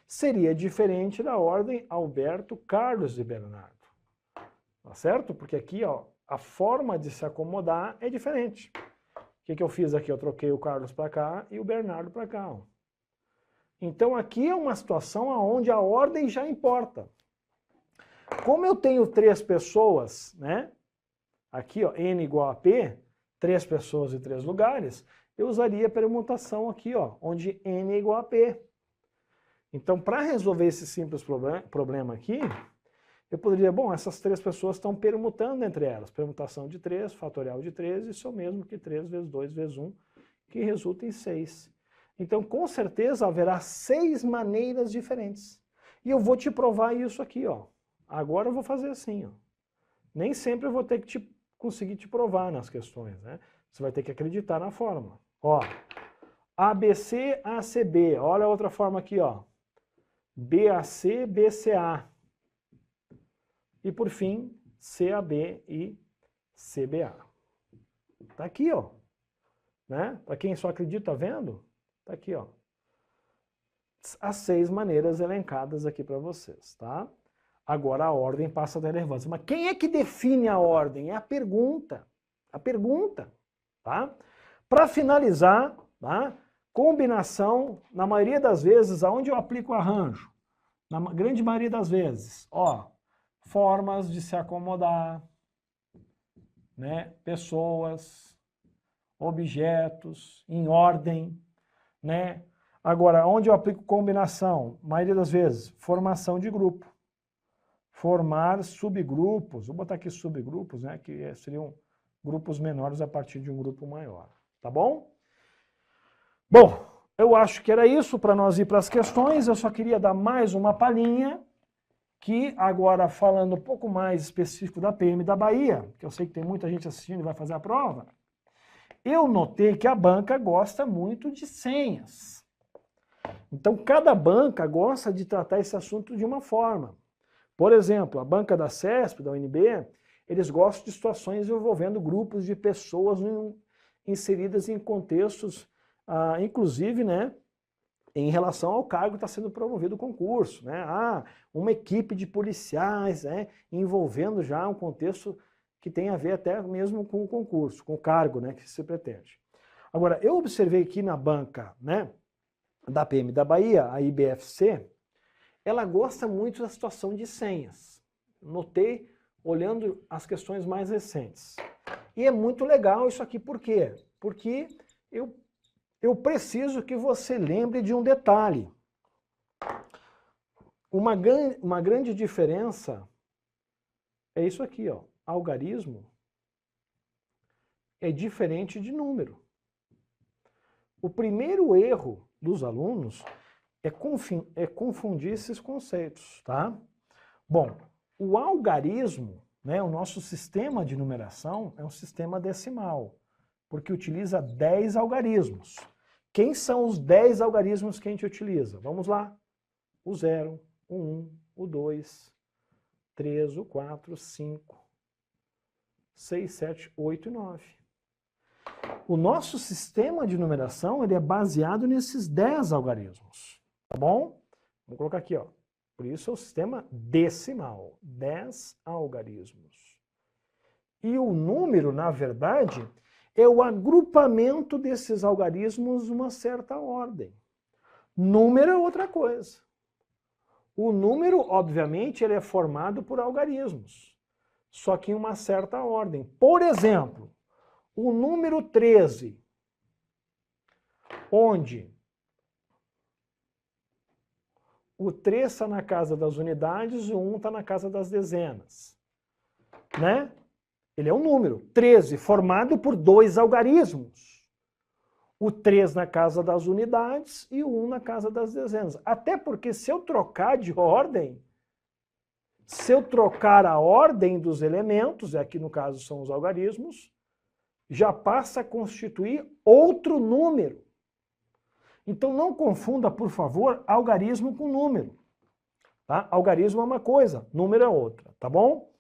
seria diferente da ordem Alberto, Carlos e Bernardo. Tá certo? Porque aqui, ó, a forma de se acomodar é diferente. O que eu fiz aqui? Eu troquei o Carlos para cá e o Bernardo para cá, ó. Então aqui é uma situação onde a ordem já importa. Como eu tenho 3 pessoas, né? Aqui, ó, N igual a P, 3 pessoas e 3 lugares, eu usaria a permutação aqui, ó, onde N é igual a P. Então, para resolver esse simples problema aqui, eu poderia, bom, essas 3 pessoas estão permutando entre elas. Permutação de 3, fatorial de 3, isso é o mesmo que 3 vezes 2 vezes 1, que resulta em 6. Então, com certeza, haverá 6 maneiras diferentes. E eu vou te provar isso aqui, ó. Agora eu vou fazer assim, ó. Nem sempre eu vou ter que conseguir te provar nas questões, né? Você vai ter que acreditar na fórmula. Ó, ABC, ACB. Olha a outra forma aqui, ó. BAC, BCA. E por fim, CAB e CBA. Tá aqui, ó. Né? Para quem só acredita vendo, tá aqui, ó. As 6 maneiras elencadas aqui para vocês, tá? Agora a ordem passa a ter relevância. Mas quem é que define a ordem? É a pergunta. A pergunta, tá? Para finalizar, tá? Combinação, na maioria das vezes, aonde eu aplico o arranjo? Na grande maioria das vezes, ó, formas de se acomodar, né? Pessoas, objetos, em ordem, né? Agora, onde eu aplico combinação? Maioria das vezes, formação de grupo. Formar subgrupos, vou botar aqui subgrupos, né, que seriam grupos menores a partir de um grupo maior, tá bom? Bom, eu acho que era isso para nós ir para as questões, eu só queria dar mais uma palhinha, que agora falando um pouco mais específico da PM da Bahia, que eu sei que tem muita gente assistindo e vai fazer a prova, eu notei que a banca gosta muito de senhas. Então, cada banca gosta de tratar esse assunto de uma forma. Por exemplo, a banca da CESP, da UNB, eles gostam de situações envolvendo grupos de pessoas inseridas em contextos, inclusive, né, em relação ao cargo que está sendo promovido o concurso, né? Uma equipe de policiais, né, envolvendo já um contexto que tem a ver até mesmo com o concurso, com o cargo, né, que se pretende. Agora, eu observei aqui na banca, né, da PM da Bahia, a IBFC, ela gosta muito da situação de senhas. Notei olhando as questões mais recentes. E é muito legal isso aqui, por quê? Porque eu preciso que você lembre de um detalhe. Uma grande diferença é isso aqui, ó. Algarismo é diferente de número. O primeiro erro dos alunos é confundir esses conceitos, tá? Bom, o algarismo, né, o nosso sistema de numeração é um sistema decimal, porque utiliza 10 algarismos. Quem são os 10 algarismos que a gente utiliza? Vamos lá. O 0, o 1, o 2, 3, o 4, 5, 6, 7, 8 e 9. O nosso sistema de numeração ele é baseado nesses 10 algarismos. Tá bom? Vamos colocar aqui, ó. Por isso é o sistema decimal. 10 algarismos. E o número, na verdade, é o agrupamento desses algarismos numa certa ordem. Número é outra coisa. O número, obviamente, ele é formado por algarismos, só que em uma certa ordem. Por exemplo, o número 13, onde o 3 está na casa das unidades e o 1 está na casa das dezenas. Né? Ele é um número. 13, formado por 2 algarismos. O 3 na casa das unidades e o 1 na casa das dezenas. Até porque se eu trocar de ordem, se eu trocar a ordem dos elementos, aqui no caso são os algarismos, já passa a constituir outro número. Então não confunda, por favor, algarismo com número. Tá? Algarismo é uma coisa, número é outra, tá bom?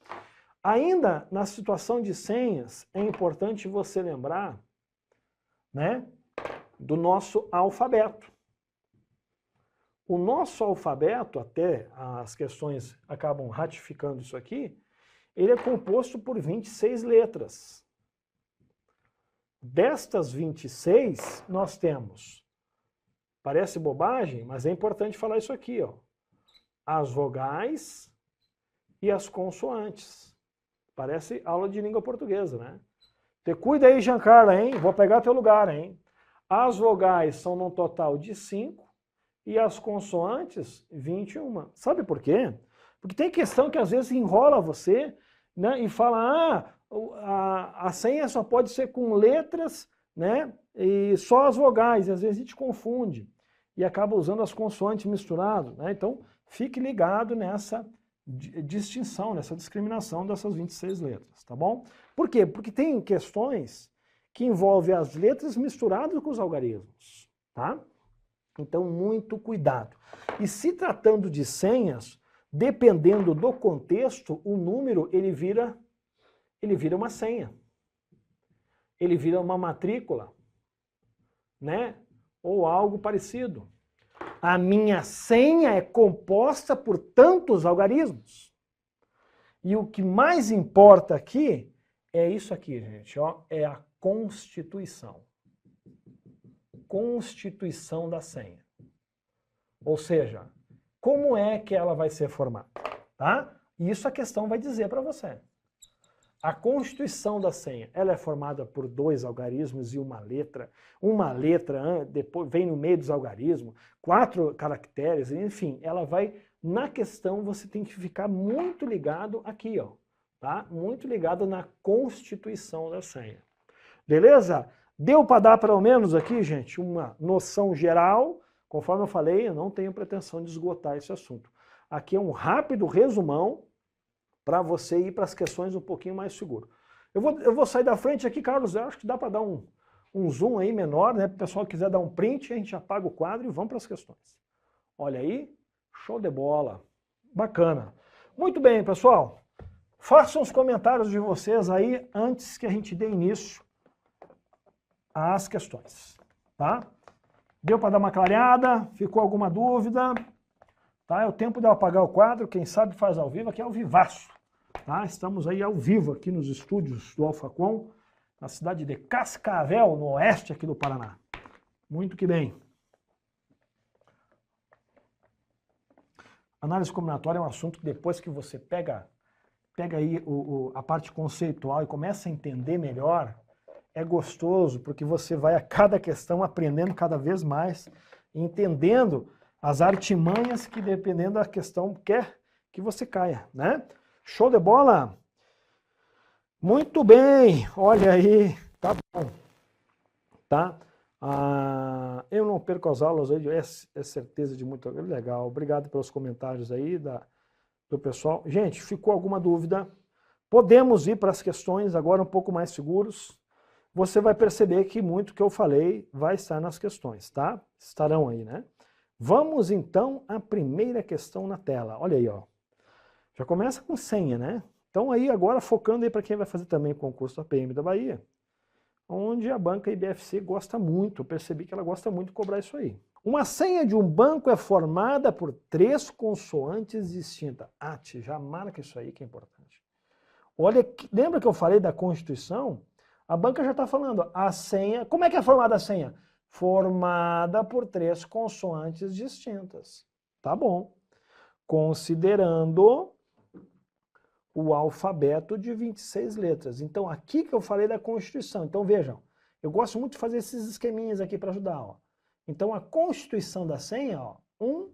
Ainda na situação de senhas, é importante você lembrar, né, do nosso alfabeto. O nosso alfabeto, até as questões acabam ratificando isso aqui, ele é composto por 26 letras. Destas 26, nós temos, parece bobagem, mas é importante falar isso aqui, ó, as vogais e as consoantes. Parece aula de língua portuguesa, né? Te cuida aí, Giancarlo, hein? Vou pegar teu lugar, hein? As vogais são num total de 5 e as consoantes, 21. Sabe por quê? Porque tem questão que às vezes enrola você, né? E fala, a senha só pode ser com letras, né? E só as vogais, e às vezes a gente confunde e acaba usando as consoantes misturadas, né? Então, fique ligado nessa distinção, nessa discriminação dessas 26 letras, tá bom? Por quê? Porque tem questões que envolvem as letras misturadas com os algarismos, tá? Então, muito cuidado. E se tratando de senhas, dependendo do contexto, o número, ele vira uma senha. Ele vira uma matrícula, né? Ou algo parecido. A minha senha é composta por tantos algarismos. E o que mais importa aqui é isso aqui, gente, ó, é a constituição. Constituição da senha. Ou seja, como é que ela vai ser formada, tá? Isso a questão vai dizer para você. A constituição da senha, ela é formada por 2 algarismos e uma letra. Uma letra depois vem no meio dos algarismos, 4 caracteres, enfim, ela vai, na questão você tem que ficar muito ligado aqui, ó, tá? Muito ligado na constituição da senha. Beleza? Deu para dar pelo menos aqui, gente, uma noção geral. Conforme eu falei, eu não tenho pretensão de esgotar esse assunto. Aqui é um rápido resumão para você ir para as questões um pouquinho mais seguro. Eu vou sair da frente aqui, Carlos, eu acho que dá para dar um zoom aí menor, né? Para o pessoal que quiser dar um print, a gente apaga o quadro e vamos para as questões. Olha aí, show de bola. Bacana. Muito bem, pessoal. Façam os comentários de vocês aí antes que a gente dê início às questões, tá? Deu para dar uma clareada? Ficou alguma dúvida? Tá? É o tempo de eu apagar o quadro, quem sabe faz ao vivo, aqui é ao vivaço. Tá? Estamos aí ao vivo aqui nos estúdios do Alfacom, na cidade de Cascavel, no oeste aqui do Paraná. Muito que bem. Análise combinatória é um assunto que depois que você pega aí a parte conceitual e começa a entender melhor, é gostoso, porque você vai a cada questão aprendendo cada vez mais, entendendo as artimanhas que, dependendo da questão, quer que você caia, né? Show de bola? Muito bem, olha aí, tá bom, tá? Eu não perco as aulas aí, é certeza de muito legal. Obrigado pelos comentários aí do pessoal. Gente, ficou alguma dúvida? Podemos ir para as questões agora um pouco mais seguros. Você vai perceber que muito que eu falei vai estar nas questões, tá? Estarão aí, né? Vamos então à primeira questão na tela. Olha aí, ó. Já começa com senha, né? Então aí agora focando aí para quem vai fazer também o concurso da PM da Bahia, onde a banca IBFC gosta muito, eu percebi que ela gosta muito de cobrar isso aí. Uma senha de um banco é formada por 3 consoantes distintas. Já marca isso aí que é importante. Olha, lembra que eu falei da Constituição? A banca já está falando, a senha... Como é que é formada a senha? Formada por 3 consoantes distintas. Tá bom. Considerando o alfabeto de 26 letras. Então, aqui que eu falei da Constituição. Então, vejam, eu gosto muito de fazer esses esqueminhas aqui para ajudar. Ó. Então, a Constituição da senha, ó, 1,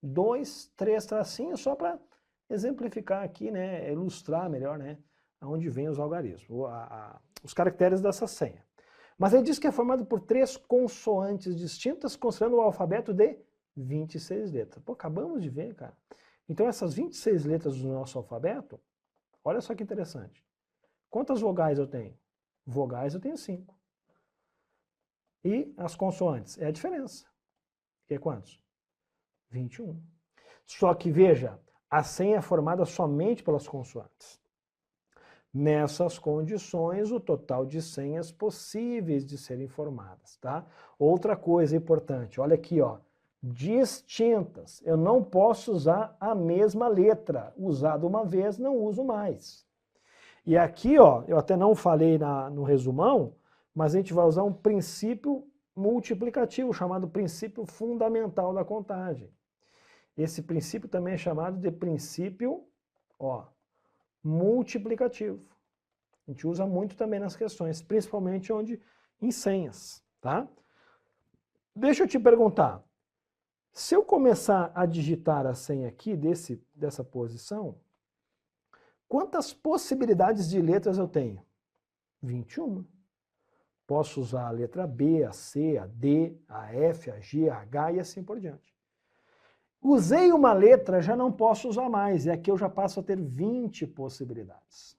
2, 3 tracinhos, só para exemplificar aqui, né, ilustrar melhor, né, aonde vem os algarismos, os caracteres dessa senha. Mas ele diz que é formado por 3 consoantes distintas, considerando o alfabeto de 26 letras. Pô, acabamos de ver, cara. Então essas 26 letras do nosso alfabeto, olha só que interessante. Quantas vogais eu tenho? Vogais eu tenho 5. E as consoantes? É a diferença. Que é quantos? 21. Só que, veja, a senha é formada somente pelas consoantes. Nessas condições, o total de senhas possíveis de serem formadas, tá? Outra coisa importante, olha aqui, ó, distintas. Eu não posso usar a mesma letra. Usado uma vez, não uso mais. E aqui, ó, eu até não falei no resumão, mas a gente vai usar um princípio multiplicativo, chamado princípio fundamental da contagem. Esse princípio também é chamado de princípio, ó, multiplicativo. A gente usa muito também nas questões, principalmente em senhas, tá? Deixa eu te perguntar, se eu começar a digitar a senha aqui dessa posição, quantas possibilidades de letras eu tenho? 21. Posso usar a letra B, a C, a D, a F, a G, a H e assim por diante. Usei uma letra, já não posso usar mais, e aqui eu já passo a ter 20 possibilidades.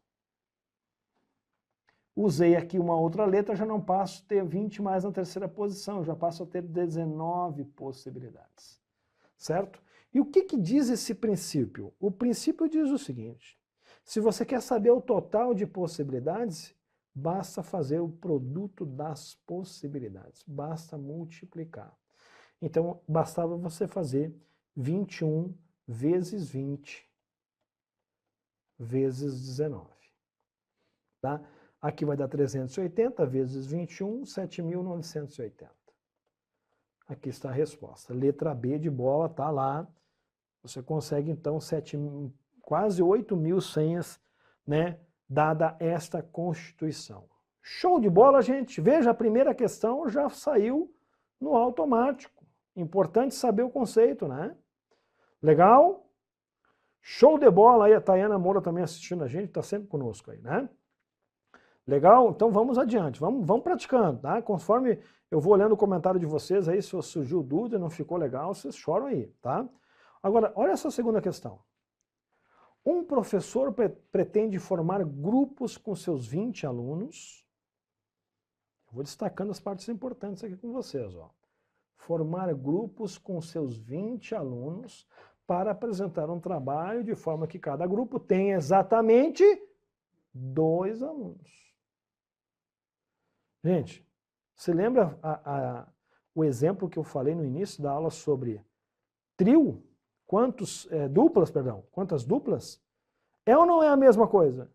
Usei aqui uma outra letra, já não passo a ter 20 mais na terceira posição, já passo a ter 19 possibilidades. Certo? E o que diz esse princípio? O princípio diz o seguinte, se você quer saber o total de possibilidades, basta fazer o produto das possibilidades, basta multiplicar. Então, bastava você fazer 21 vezes 20 vezes 19. Tá? Aqui vai dar 380 vezes 21, 7.980. Aqui está a resposta. Letra B de bola está lá. Você consegue, então, quase 8.000 senhas, né, dada esta Constituição. Show de bola, gente! Veja, a primeira questão já saiu no automático. Importante saber o conceito, né? Legal? Show de bola aí, a Tayana Moura também assistindo a gente, está sempre conosco aí, né? Legal? Então vamos adiante, vamos praticando, tá? Conforme eu vou olhando o comentário de vocês aí, se surgiu dúvida, não ficou legal, vocês choram aí, tá? Agora, olha essa segunda questão. Um professor pretende formar grupos com seus 20 alunos. Eu vou destacando as partes importantes aqui com vocês, ó. Formar grupos com seus 20 alunos para apresentar um trabalho de forma que cada grupo tenha exatamente 2 alunos. Gente, você lembra o exemplo que eu falei no início da aula sobre trio? Quantas duplas? É ou não é a mesma coisa?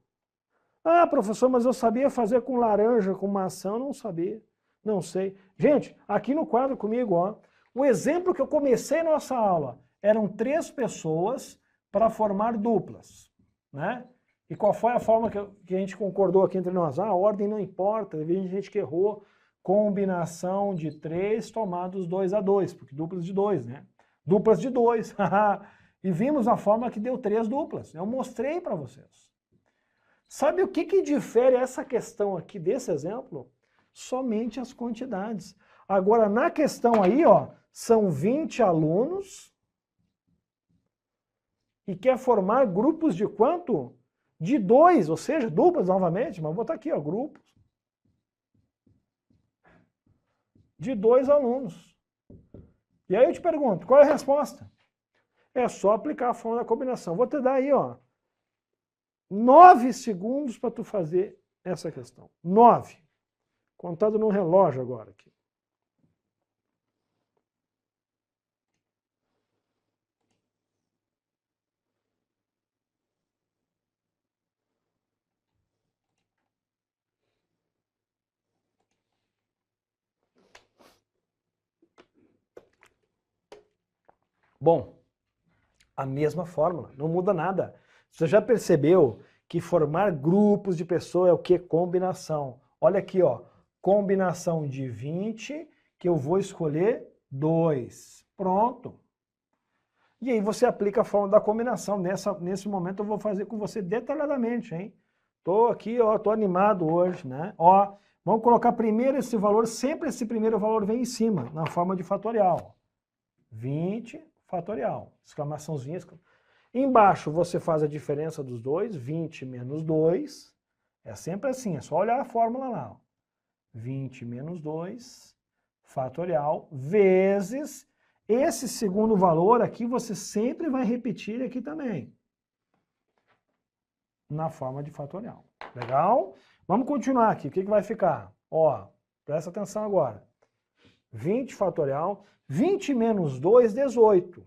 Ah, professor, mas eu sabia fazer com laranja, com maçã, eu não sabia. Não sei. Gente, aqui no quadro comigo, ó, o exemplo que eu comecei nossa aula, eram 3 pessoas para formar duplas, né? E qual foi a forma que a gente concordou aqui entre nós? Ah, a ordem não importa, teve gente que errou, combinação de 3 tomados 2 a 2, porque duplas de 2, né? Duplas de 2, e vimos a forma que deu 3 duplas, eu mostrei para vocês. Sabe o que difere essa questão aqui desse exemplo? Somente as quantidades. Agora, na questão aí, ó, são 20 alunos e quer formar grupos de quanto? De 2, ou seja, duplas novamente, mas vou botar aqui, ó, grupos de 2 alunos. E aí eu te pergunto, qual é a resposta? É só aplicar a fórmula da combinação. Vou te dar aí, ó, 9 segundos para tu fazer essa questão. 9. Contado no relógio agora aqui. Bom, a mesma fórmula, não muda nada. Você já percebeu que formar grupos de pessoas é o que? Combinação. Olha aqui, ó, combinação de 20, que eu vou escolher 2. Pronto. E aí você aplica a fórmula da combinação. Nesse momento eu vou fazer com você detalhadamente, hein? Tô aqui, ó, tô animado hoje, né? Ó, vamos colocar primeiro esse valor, sempre esse primeiro valor vem em cima, na forma de fatorial. 20 fatorial, exclamaçãozinha. Embaixo você faz a diferença dos dois, 20 menos 2, é sempre assim, é só olhar a fórmula lá. Ó. 20 menos 2, fatorial, vezes esse segundo valor aqui, você sempre vai repetir aqui também. Na forma de fatorial. Legal? Vamos continuar aqui. O que vai ficar? Ó, presta atenção agora. 20 fatorial, 20 menos 2, 18.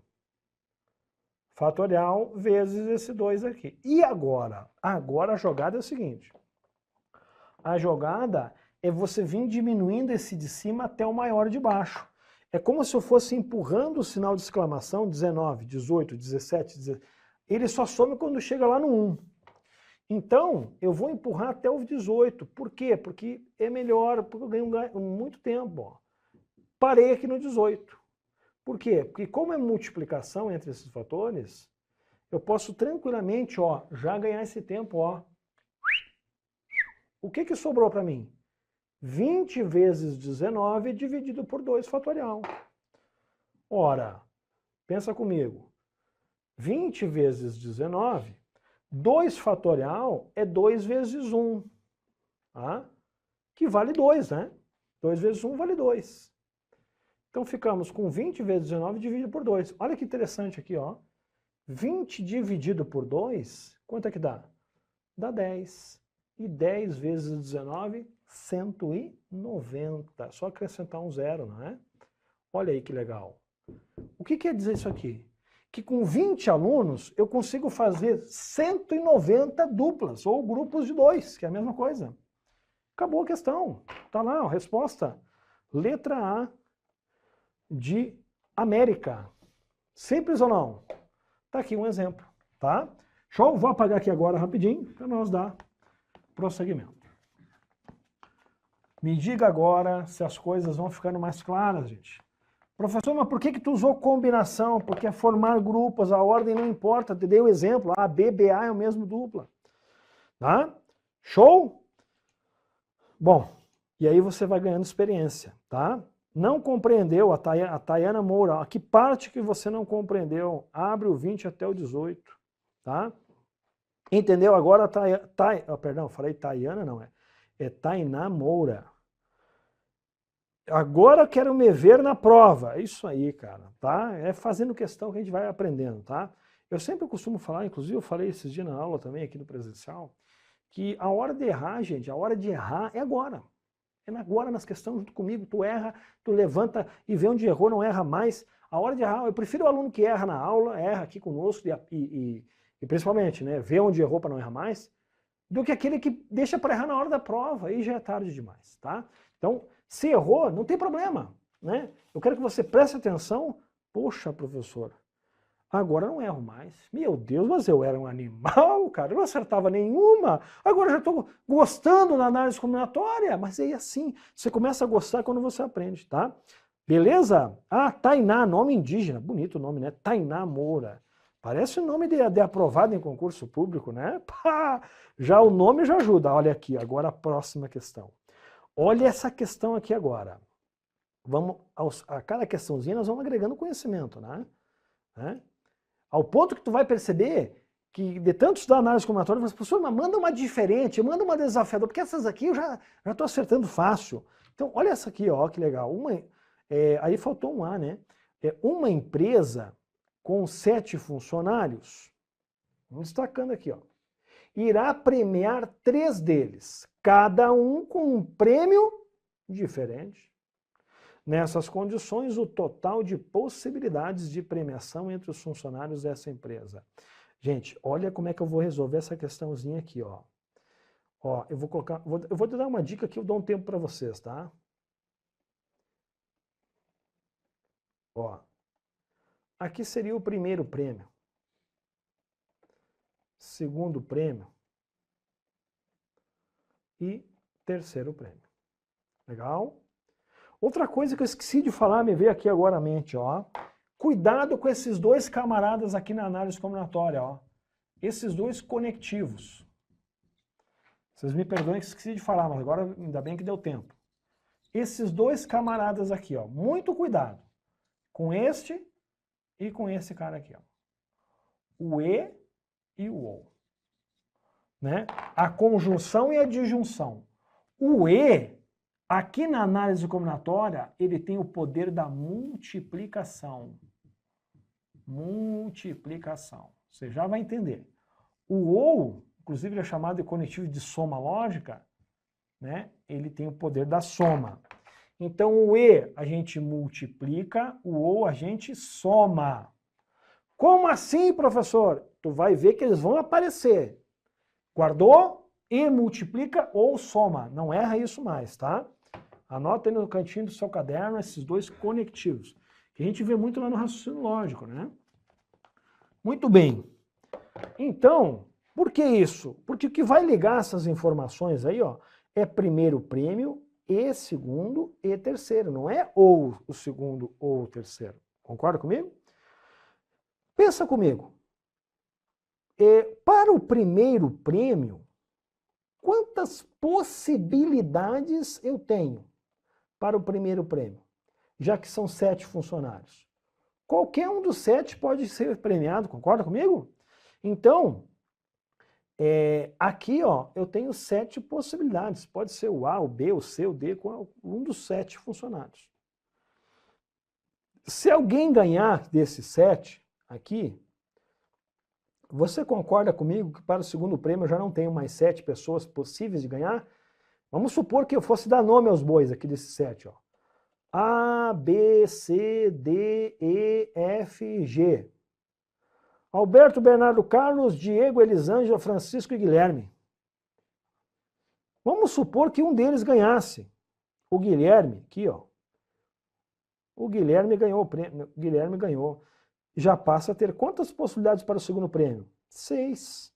Fatorial vezes esse 2 aqui. E agora? Agora a jogada é o seguinte. A jogada é você vir diminuindo esse de cima até o maior de baixo. É como se eu fosse empurrando o sinal de exclamação, 19, 18, 17, 16. Ele só some quando chega lá no 1. Então, eu vou empurrar até o 18. Por quê? Porque é melhor, porque eu ganho muito tempo. Ó. Parei aqui no 18. Por quê? Porque como é multiplicação entre esses fatores, eu posso tranquilamente, ó, já ganhar esse tempo, ó. O que sobrou para mim? 20 vezes 19 dividido por 2 fatorial. Ora, pensa comigo. 20 vezes 19, 2 fatorial é 2 vezes 1. Tá? Que vale 2, né? 2 vezes 1 vale 2. Então ficamos com 20 vezes 19 dividido por 2. Olha que interessante aqui, ó. 20 dividido por 2, quanto é que dá? Dá 10. E 10 vezes 19, 190. Só acrescentar um zero, não é? Olha aí que legal. O que quer dizer isso aqui? Que com 20 alunos eu consigo fazer 190 duplas, ou grupos de 2, que é a mesma coisa. Acabou a questão. Tá lá, a resposta. Letra A de América. Simples ou não? Tá aqui um exemplo, tá? Show? Vou apagar aqui agora rapidinho para nós dar prosseguimento. Me diga agora se as coisas vão ficando mais claras, gente. Professor, mas por que tu usou combinação? Porque é formar grupos, a ordem não importa. Te dei o exemplo, A, B, BA é o mesmo dupla. Tá? Show? Bom, e aí você vai ganhando experiência, tá? Não compreendeu, a Tayana Moura, que parte que você não compreendeu? Abre o 20 até o 18, tá? Entendeu? Agora, perdão, falei Tayana, não é? É Tainá Moura. Agora quero me ver na prova. É isso aí, cara, tá? É fazendo questão que a gente vai aprendendo, tá? Eu sempre costumo falar, inclusive eu falei esses dias na aula também, aqui no presencial, que a hora de errar, gente, a hora de errar é agora. É agora nas questões junto comigo, tu erra, tu levanta e vê onde errou, não erra mais. A hora de errar, eu prefiro o aluno que erra na aula, erra aqui conosco e principalmente, né, vê onde errou para não errar mais, do que aquele que deixa para errar na hora da prova, aí já é tarde demais, tá? Então, se errou, não tem problema, né? Eu quero que você preste atenção. Poxa, professor, agora não erro mais. Meu Deus, mas eu era um animal, cara, eu não acertava nenhuma. Agora já estou gostando da análise combinatória. Mas é assim, você começa a gostar quando você aprende, tá? Beleza? Ah, Tainá, nome indígena, bonito o nome, né? Tainá Moura. Parece o nome de aprovado em concurso público, né? Pá! Já o nome já ajuda. Olha aqui, agora a próxima questão. Olha essa questão aqui agora. Vamos, a cada questãozinha nós vamos agregando conhecimento, né? Ao ponto que tu vai perceber que de tanto estudar análise combinatória, você fala, professor, mas manda uma diferente, manda uma desafiadora, porque essas aqui eu já estou acertando fácil. Então, olha essa aqui, ó, que legal. Aí faltou um A, né? Uma empresa com 7 funcionários, vamos destacando aqui, ó, irá premiar 3 deles, cada um com um prêmio diferente. Nessas condições, o total de possibilidades de premiação entre os funcionários dessa empresa. Gente, olha como é que eu vou resolver essa questãozinha aqui, ó. Ó, eu vou te dar uma dica aqui, eu dou um tempo para vocês, tá? Ó, aqui seria o primeiro prêmio. Segundo prêmio. E terceiro prêmio. Legal? Outra coisa que eu esqueci de falar, me veio aqui agora à mente, ó. Cuidado com esses dois camaradas aqui na análise combinatória, ó. Esses dois conectivos. Vocês me perdoem que esqueci de falar, mas agora ainda bem que deu tempo. Esses dois camaradas aqui, ó. Muito cuidado com este e com esse cara aqui, ó. O E e o OU. Né? A conjunção e a disjunção. O E, aqui na análise combinatória, ele tem o poder da multiplicação. Multiplicação. Você já vai entender. O OU, inclusive ele é chamado de conectivo de soma lógica, né? Ele tem o poder da soma. Então o E a gente multiplica, o OU a gente soma. Como assim, professor? Tu vai ver que eles vão aparecer. Guardou? E multiplica ou soma. Não erra isso mais, tá? Anota aí no cantinho do seu caderno esses dois conectivos, que a gente vê muito lá no raciocínio lógico, né? Muito bem. Então, por que isso? Porque o que vai ligar essas informações aí, ó, é primeiro prêmio e segundo e terceiro. Não é ou o segundo ou o terceiro. Concorda comigo? Pensa comigo. Para o primeiro prêmio, quantas possibilidades eu tenho para o primeiro prêmio? Já que são 7 funcionários. Qualquer um dos 7 pode ser premiado, concorda comigo? Então, aqui ó, eu tenho 7 possibilidades. Pode ser o A, o B, o C, o D, com um dos 7 funcionários. Se alguém ganhar desses 7 aqui, você concorda comigo que para o segundo prêmio eu já não tenho mais 7 pessoas possíveis de ganhar? Vamos supor que eu fosse dar nome aos bois aqui desses 7, ó. A, B, C, D, E, F, G. Alberto, Bernardo, Carlos, Diego, Elisângela, Francisco e Guilherme. Vamos supor que um deles ganhasse. O Guilherme, aqui ó. O Guilherme ganhou o prêmio. Guilherme ganhou. Já passa a ter quantas possibilidades para o segundo prêmio? 6.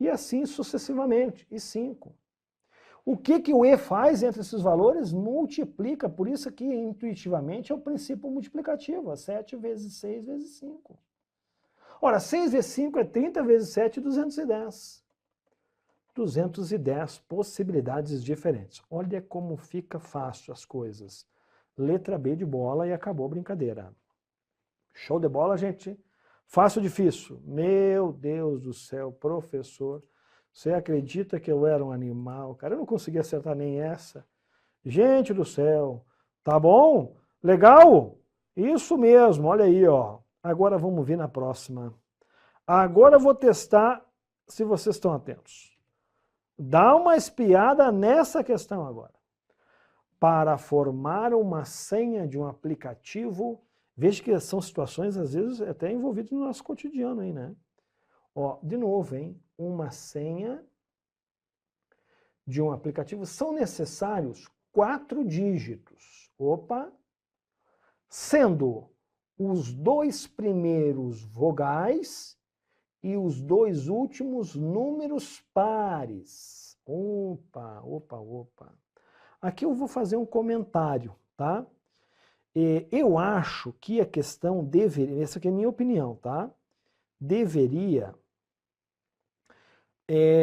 E assim sucessivamente. E 5. O que o E faz entre esses valores? Multiplica. Por isso que intuitivamente é o princípio multiplicativo. 7 vezes 6 vezes 5. Ora, 6 vezes 5 é 30 vezes 7, 210. 210 possibilidades diferentes. Olha como fica fácil as coisas. Letra B de bola e acabou a brincadeira. Show de bola, gente? Fácil ou difícil? Meu Deus do céu, professor. Você acredita que eu era um animal? Cara, eu não consegui acertar nem essa. Gente do céu. Tá bom? Legal? Isso mesmo, olha aí, ó. Agora vamos ver na próxima. Agora eu vou testar se vocês estão atentos. Dá uma espiada nessa questão agora. Para formar uma senha de um aplicativo, veja que são situações, às vezes, até envolvidas no nosso cotidiano aí, né? Ó, de novo, hein? Uma senha de um aplicativo são necessários 4 dígitos. Opa! Sendo os 2 primeiros vogais e os 2 últimos números pares. Opa, opa, opa. Aqui eu vou fazer um comentário, tá? Eu acho que a questão deveria, essa aqui é a minha opinião, tá? Deveria,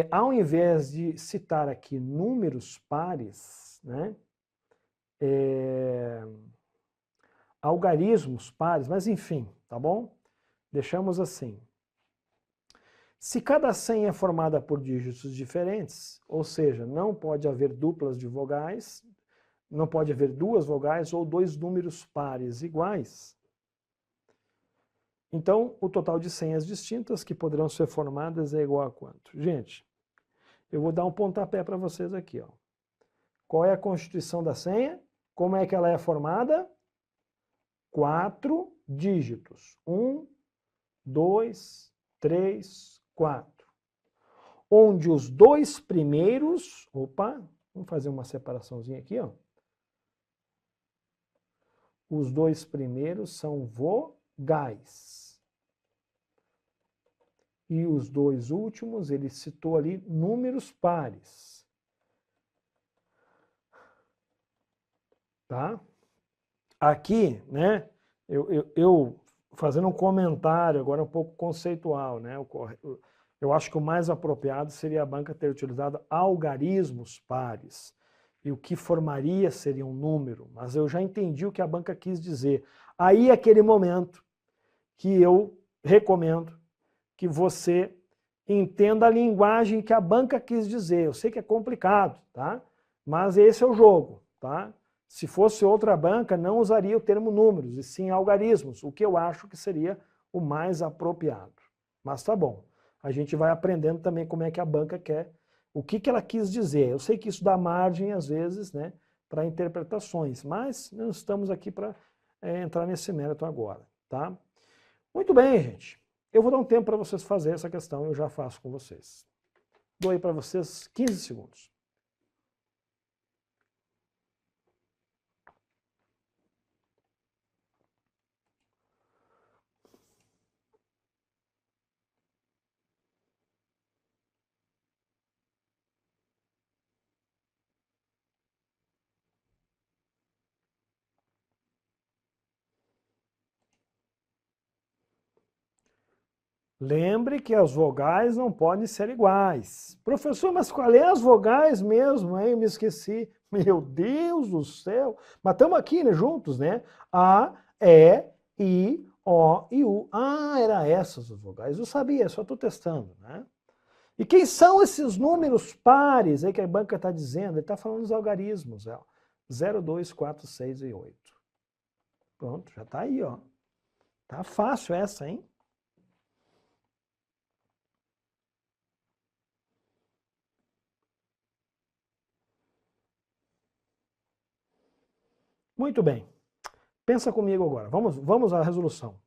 ao invés de citar aqui números pares, né? Algarismos pares, mas enfim, tá bom? Deixamos assim. Se cada senha é formada por dígitos diferentes, ou seja, não pode haver duplas de vogais, não pode haver 2 vogais ou 2 números pares iguais, então o total de senhas distintas que poderão ser formadas é igual a quanto? Gente, eu vou dar um pontapé para vocês aqui, ó. Qual é a constituição da senha? Como é que ela é formada? 4 dígitos. 1, 2, 3, 4. Onde os 2 primeiros... Opa, vamos fazer uma separaçãozinha aqui, ó. Os 2 primeiros são vogais. E os 2 últimos, ele citou ali números pares. Tá? Aqui, né, Eu fazendo um comentário agora um pouco conceitual, né? Eu acho que o mais apropriado seria a banca ter utilizado algarismos pares. E o que formaria seria um número, mas eu já entendi o que a banca quis dizer. Aí é aquele momento que eu recomendo que você entenda a linguagem que a banca quis dizer. Eu sei que é complicado, tá? Mas esse é o jogo, tá? Se fosse outra banca, não usaria o termo números, e sim algarismos, o que eu acho que seria o mais apropriado. Mas tá bom, a gente vai aprendendo também como é que a banca quer, o que ela quis dizer. Eu sei que isso dá margem, às vezes, né, para interpretações, mas não estamos aqui para entrar nesse mérito agora, tá? Muito bem, gente. Eu vou dar um tempo para vocês fazerem essa questão, eu já faço com vocês. Dou aí para vocês 15 segundos. Lembre que as vogais não podem ser iguais. Professor, mas qual é as vogais mesmo, hein? Me esqueci. Meu Deus do céu. Mas estamos aqui, né, juntos, né? A, E, I, O e U. Ah, eram essas as vogais. Eu sabia, só estou testando, né? E quem são esses números pares aí que a banca está dizendo? Ele está falando dos algarismos, ó. 0, 2, 4, 6 e 8. Pronto, já está aí, ó. Tá fácil essa, hein? Muito bem. Pensa comigo agora. Vamos à resolução.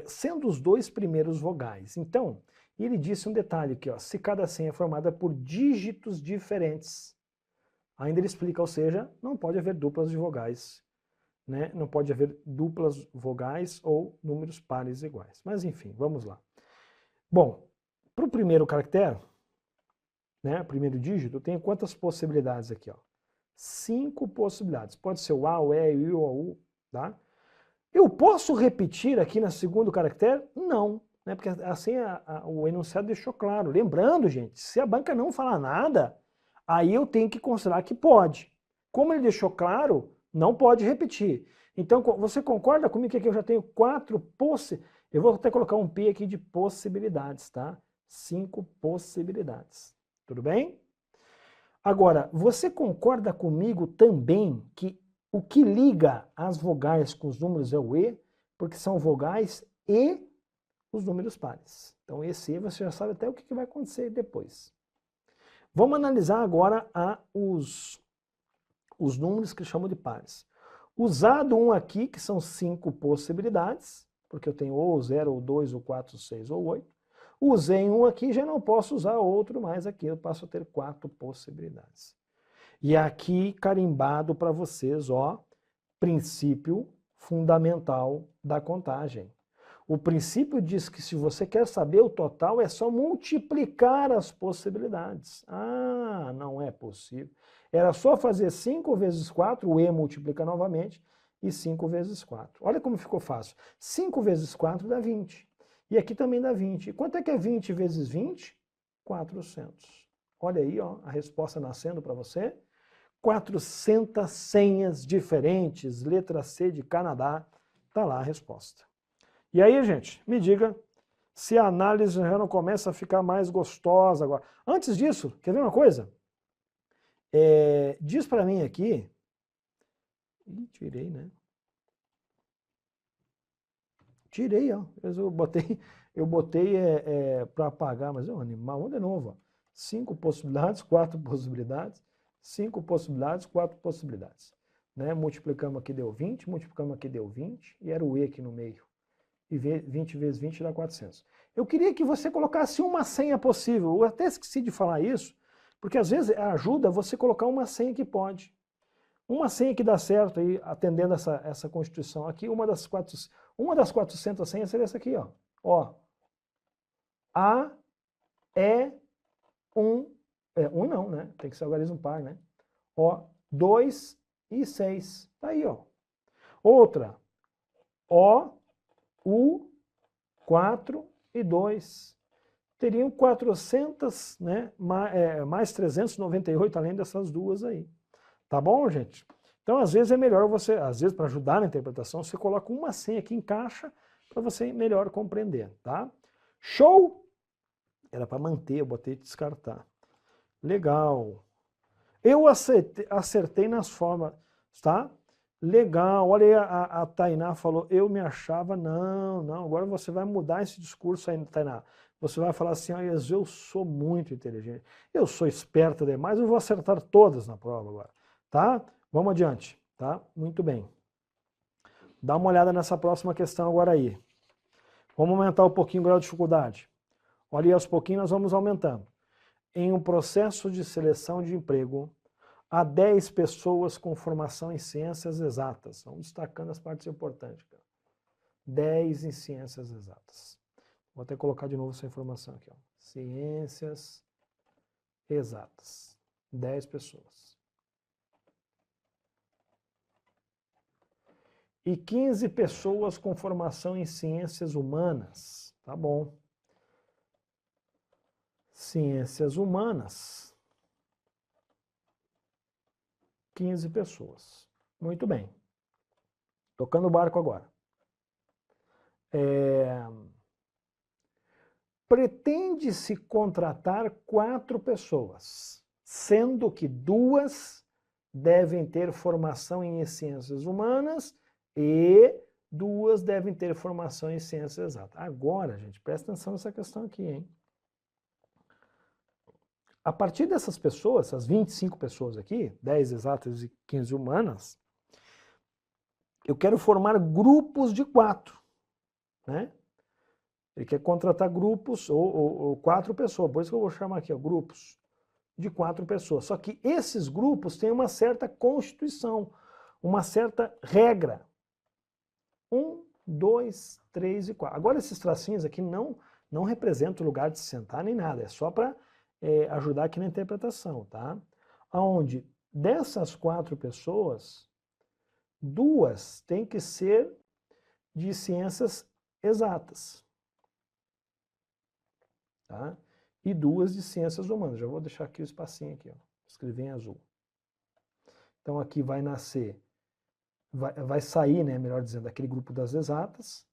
Sendo os dois primeiros vogais. Então, ele disse um detalhe aqui, ó. Se cada senha é formada por dígitos diferentes. Ainda ele explica, ou seja, não pode haver duplas de vogais. Né? Não pode haver duplas vogais ou números pares iguais. Mas enfim, vamos lá. Bom, para o primeiro caractere, né, primeiro dígito, tem quantas possibilidades aqui, ó? 5 possibilidades. Pode ser o A, o E, o I ou o U, tá? Eu posso repetir aqui no segundo caractere? Não, né? Porque assim o enunciado deixou claro. Lembrando, gente, se a banca não falar nada, aí eu tenho que considerar que pode. Como ele deixou claro, não pode repetir. Então, você concorda comigo que aqui eu já tenho 4 possibilidades? Eu vou até colocar um P aqui de possibilidades, tá? 5 possibilidades. Tudo bem? Agora, você concorda comigo também que o que liga as vogais com os números é o E, porque são vogais e os números pares. Então, esse E você já sabe até o que vai acontecer depois. Vamos analisar agora os números que chamam de pares. Usado um aqui, que são 5 possibilidades, porque eu tenho ou 0, ou 2, ou 4, 6, ou 8. Usei um aqui, já não posso usar outro mais aqui, eu passo a ter 4 possibilidades. E aqui, carimbado para vocês, ó, princípio fundamental da contagem. O princípio diz que se você quer saber o total, é só multiplicar as possibilidades. Ah, não é possível. Era só fazer 5 vezes 4, o E multiplica novamente, e 5 vezes 4. Olha como ficou fácil. 5 vezes 4 dá 20. E aqui também dá 20. E quanto é que é 20 vezes 20? 400. Olha aí, ó, a resposta nascendo para você. 400 senhas diferentes, letra C de Canadá, tá lá a resposta. E aí, gente, me diga se a análise já não começa a ficar mais gostosa agora. Antes disso, quer ver uma coisa? Diz para mim aqui... Ih, tirei, né? Tirei, ó. Eu botei para apagar, mas é um animal. Vamos de novo, ó. 5 possibilidades, 4 possibilidades, 5 possibilidades, 4 possibilidades. Né? Multiplicamos aqui, deu 20, multiplicamos aqui, deu 20, e era o E aqui no meio. E 20 vezes 20 dá 400. Eu queria que você colocasse uma senha possível. Eu até esqueci de falar isso, porque às vezes ajuda você colocar uma senha que pode. Uma senha que dá certo, aí, atendendo essa constituição aqui, uma das 400 senhas seria essa aqui, ó. A, E, 1, não, né? Tem que ser algarismo par, né? Ó, 2 e 6. Tá aí, ó. Outra, O, U, 4 e 2. Teriam 400, né, mais 398 além dessas duas aí. Tá bom, gente? Então, às vezes é melhor você, às vezes para ajudar na interpretação, você coloca uma senha aqui em caixa para você melhor compreender, tá? Show! Era para manter, eu botei descartar. Legal. Eu acertei nas formas, tá? Legal. Olha aí, a Tainá falou, eu me achava, não, agora você vai mudar esse discurso aí, Tainá. Você vai falar assim, eu sou muito inteligente, eu sou esperta demais, eu vou acertar todas na prova agora, tá? Vamos adiante, tá? Muito bem. Dá uma olhada nessa próxima questão agora aí. Vamos aumentar um pouquinho o grau de dificuldade. Olha aí, aos pouquinhos nós vamos aumentando. Em um processo de seleção de emprego, há 10 pessoas com formação em ciências exatas. Vamos destacando as partes importantes. 10 em ciências exatas. Vou até colocar de novo essa informação aqui. Ó. Ciências exatas. 10 pessoas. E 15 pessoas com formação em ciências humanas. Tá bom. Ciências humanas. 15 pessoas. Muito bem. Tocando o barco agora. Pretende-se contratar 4 pessoas, sendo que 2 devem ter formação em ciências humanas e 2 devem ter formação em ciências exatas. Agora, gente, presta atenção nessa questão aqui, hein? A partir dessas pessoas, essas 25 pessoas aqui, 10 exatas e 15 humanas, eu quero formar grupos de 4, né? Ele quer contratar grupos ou 4 pessoas, por isso que eu vou chamar aqui, ó, grupos de 4 pessoas. Só que esses grupos têm uma certa constituição, uma certa regra. 1, 2, 3 e 4. Agora esses tracinhos aqui não representam o lugar de se sentar nem nada, é só para ajudar aqui na interpretação, tá? Onde dessas 4 pessoas, 2 têm que ser de ciências exatas. Tá? E 2 de ciências humanas. Já vou deixar aqui o espacinho aqui, ó. Escrever em azul. Então aqui vai nascer, vai sair, né, melhor dizendo, daquele grupo das exatas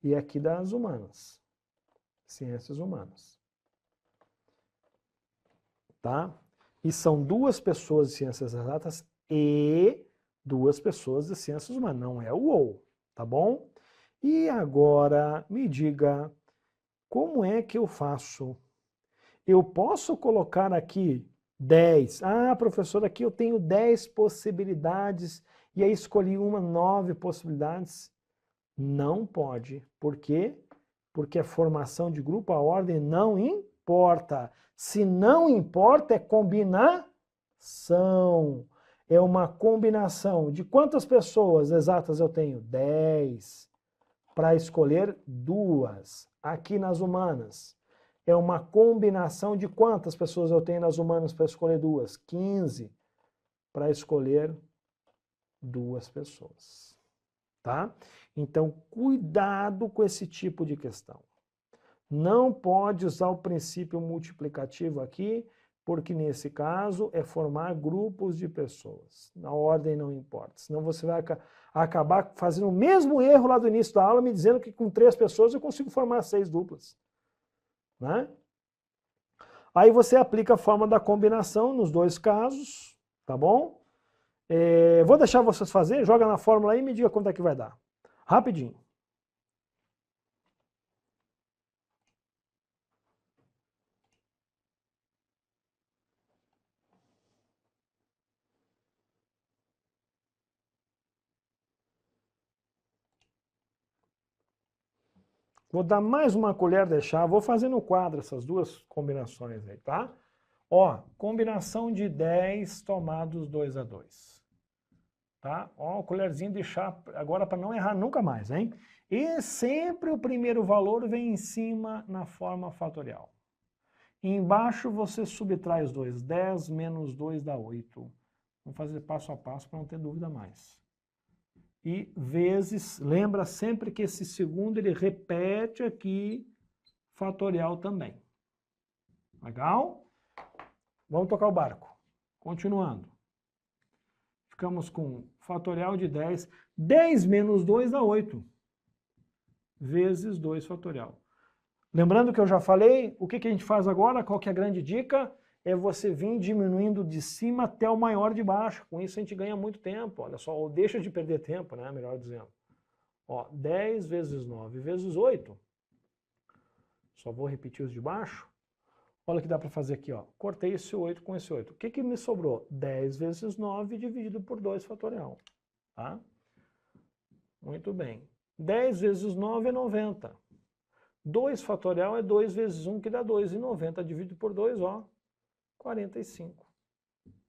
e aqui das humanas. Ciências humanas. Tá? E são 2 pessoas de ciências exatas e 2 pessoas de ciências humanas. Não é o ou, tá bom? E agora me diga, como é que eu faço? Eu posso colocar aqui 10. Ah, professor, aqui eu tenho 10 possibilidades e aí escolhi 9 possibilidades. Não pode. Por quê? Porque a formação de grupo, a ordem não importa. Se não importa, é combinação. É uma combinação. De quantas pessoas exatas eu tenho? 10. Para escolher 2. Aqui nas humanas, é uma combinação de quantas pessoas eu tenho nas humanas para escolher 2? 15. Para escolher 2 pessoas. Tá? Então, cuidado com esse tipo de questão. Não pode usar o princípio multiplicativo aqui, porque nesse caso é formar grupos de pessoas. Na ordem não importa. Senão você vai acabar fazendo o mesmo erro lá do início da aula, me dizendo que com 3 pessoas eu consigo formar 6 duplas. Né? Aí você aplica a forma da combinação nos 2 casos, tá bom? Vou deixar vocês fazerem, joga na fórmula aí e me diga quanto é que vai dar. Rapidinho. Vou dar mais uma colher de chá, vou fazer no quadro essas 2 combinações aí, tá? Ó, combinação de 10 tomados 2 a 2. Tá? Ó, colherzinho de chá, agora para não errar nunca mais, hein? E sempre o primeiro valor vem em cima na forma fatorial. E embaixo você subtrai os 2. 10 menos 2 dá 8. Vamos fazer passo a passo para não ter dúvida mais. e vezes, lembra sempre que esse segundo ele repete aqui fatorial também. Legal? Vamos tocar o barco. Continuando. Ficamos com fatorial de 10. 10 menos 2 dá 8. Vezes 2 fatorial. Lembrando que eu já falei, o que a gente faz agora? Qual que é a grande dica? É você vir diminuindo de cima até o maior de baixo. Com isso a gente ganha muito tempo. Olha só, ou deixa de perder tempo, né? Melhor dizendo. Ó, 10 vezes 9 vezes 8. Só vou repetir os de baixo. Olha o que dá para fazer aqui, ó. Cortei esse 8 com esse 8. O que me sobrou? 10 vezes 9 dividido por 2 fatorial. Tá? Muito bem. 10 vezes 9 é 90. 2 fatorial é 2 vezes 1, que dá 2. E 90 dividido por 2, ó, 45.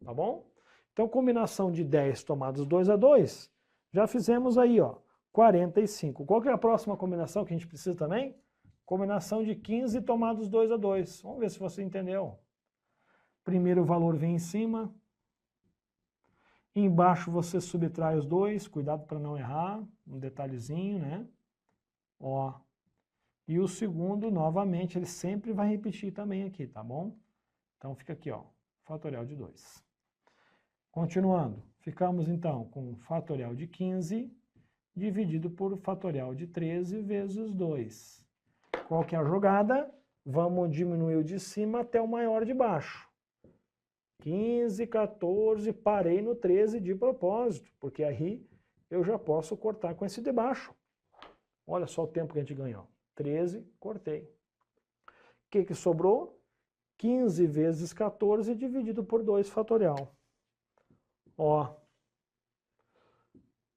Tá bom? Então, combinação de 10 tomados 2 a 2, já fizemos aí, ó, 45. Qual que é a próxima combinação que a gente precisa também? Combinação de 15 tomados 2 a 2. Vamos ver se você entendeu. Primeiro valor vem em cima. Embaixo você subtrai os 2. Cuidado para não errar. Um detalhezinho, né? Ó. E o segundo, novamente, ele sempre vai repetir também aqui, tá bom? Então fica aqui, ó. Fatorial de 2. Continuando. Ficamos então com fatorial de 15 dividido por fatorial de 13 vezes 2. Qual que é a jogada? Vamos diminuir o de cima até o maior de baixo. 15, 14, parei no 13 de propósito, porque aí eu já posso cortar com esse de baixo. Olha só o tempo que a gente ganhou. 13, cortei. O que sobrou? 15 vezes 14 dividido por 2 fatorial. Ó.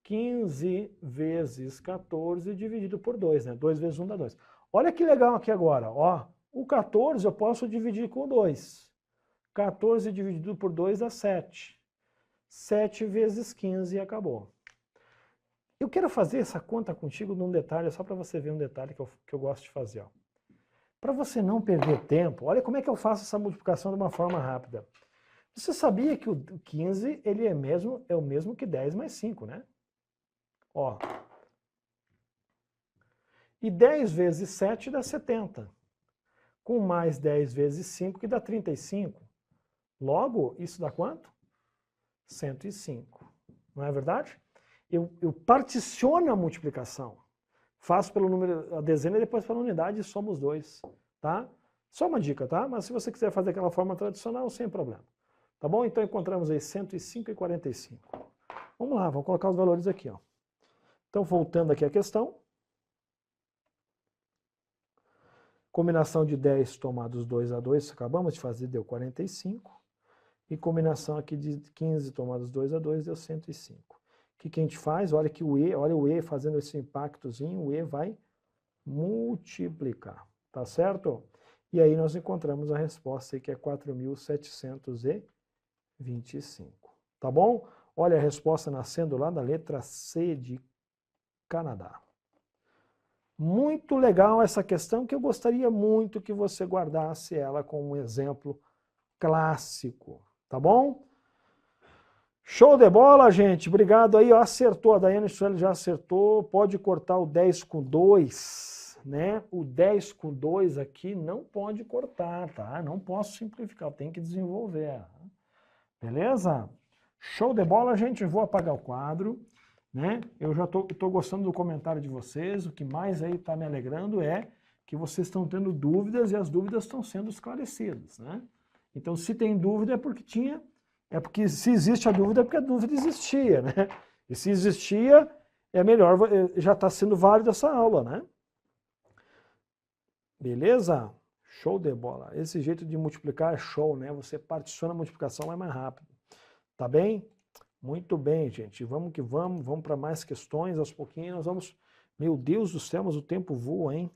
15 vezes 14 dividido por 2, né? 2 vezes 1 dá 2. Olha que legal aqui agora, ó. O 14 eu posso dividir com 2. 14 dividido por 2 dá 7. 7 vezes 15 e acabou. Eu quero fazer essa conta contigo num detalhe, só para você ver um detalhe que eu gosto de fazer. Para você não perder tempo, olha como é que eu faço essa multiplicação de uma forma rápida. Você sabia que o 15 ele é o mesmo que 10 mais 5, né? Ó. E 10 vezes 7 dá 70. Com mais 10 vezes 5, que dá 35. Logo, isso dá quanto? 105. Não é verdade? Eu particiono a multiplicação. Faço pelo número, a dezena e depois pela unidade e somo os dois. Tá? Só uma dica, tá? Mas se você quiser fazer aquela forma tradicional, sem problema. Tá bom? Então encontramos aí 105 e 45. Vamos lá, vamos colocar os valores aqui. Ó. Então, voltando aqui à questão. Combinação de 10 tomados 2 a 2, acabamos de fazer, deu 45. E combinação aqui de 15 tomados 2 a 2 deu 105. O que a gente faz? Olha que olha o E fazendo esse impactozinho, o E vai multiplicar, tá certo? E aí nós encontramos a resposta aí, que é 4.725, tá bom? Olha a resposta nascendo lá da letra C de Canadá. Muito legal essa questão, que eu gostaria muito que você guardasse ela como um exemplo clássico, tá bom? Show de bola, gente. Obrigado aí. Ó, acertou. A Daiane Sueli já acertou. Pode cortar o 10 com 2, né? O 10 com 2 aqui não pode cortar, tá? Não posso simplificar. Tem que desenvolver. Beleza? Show de bola, gente. Eu vou apagar o quadro, né? Eu já tô gostando do comentário de vocês. O que mais aí tá me alegrando é que vocês estão tendo dúvidas e as dúvidas estão sendo esclarecidas, né? Então, se tem dúvida é porque tinha... É porque se existe a dúvida, é porque a dúvida existia, né? E se existia, é melhor, já está sendo válida essa aula, né? Beleza? Show de bola. Esse jeito de multiplicar é show, né? Você particiona a multiplicação, é mais rápido. Tá bem? Muito bem, gente. Vamos que vamos. Vamos para mais questões. Aos pouquinhos nós vamos... Meu Deus do céu, mas o tempo voa, hein?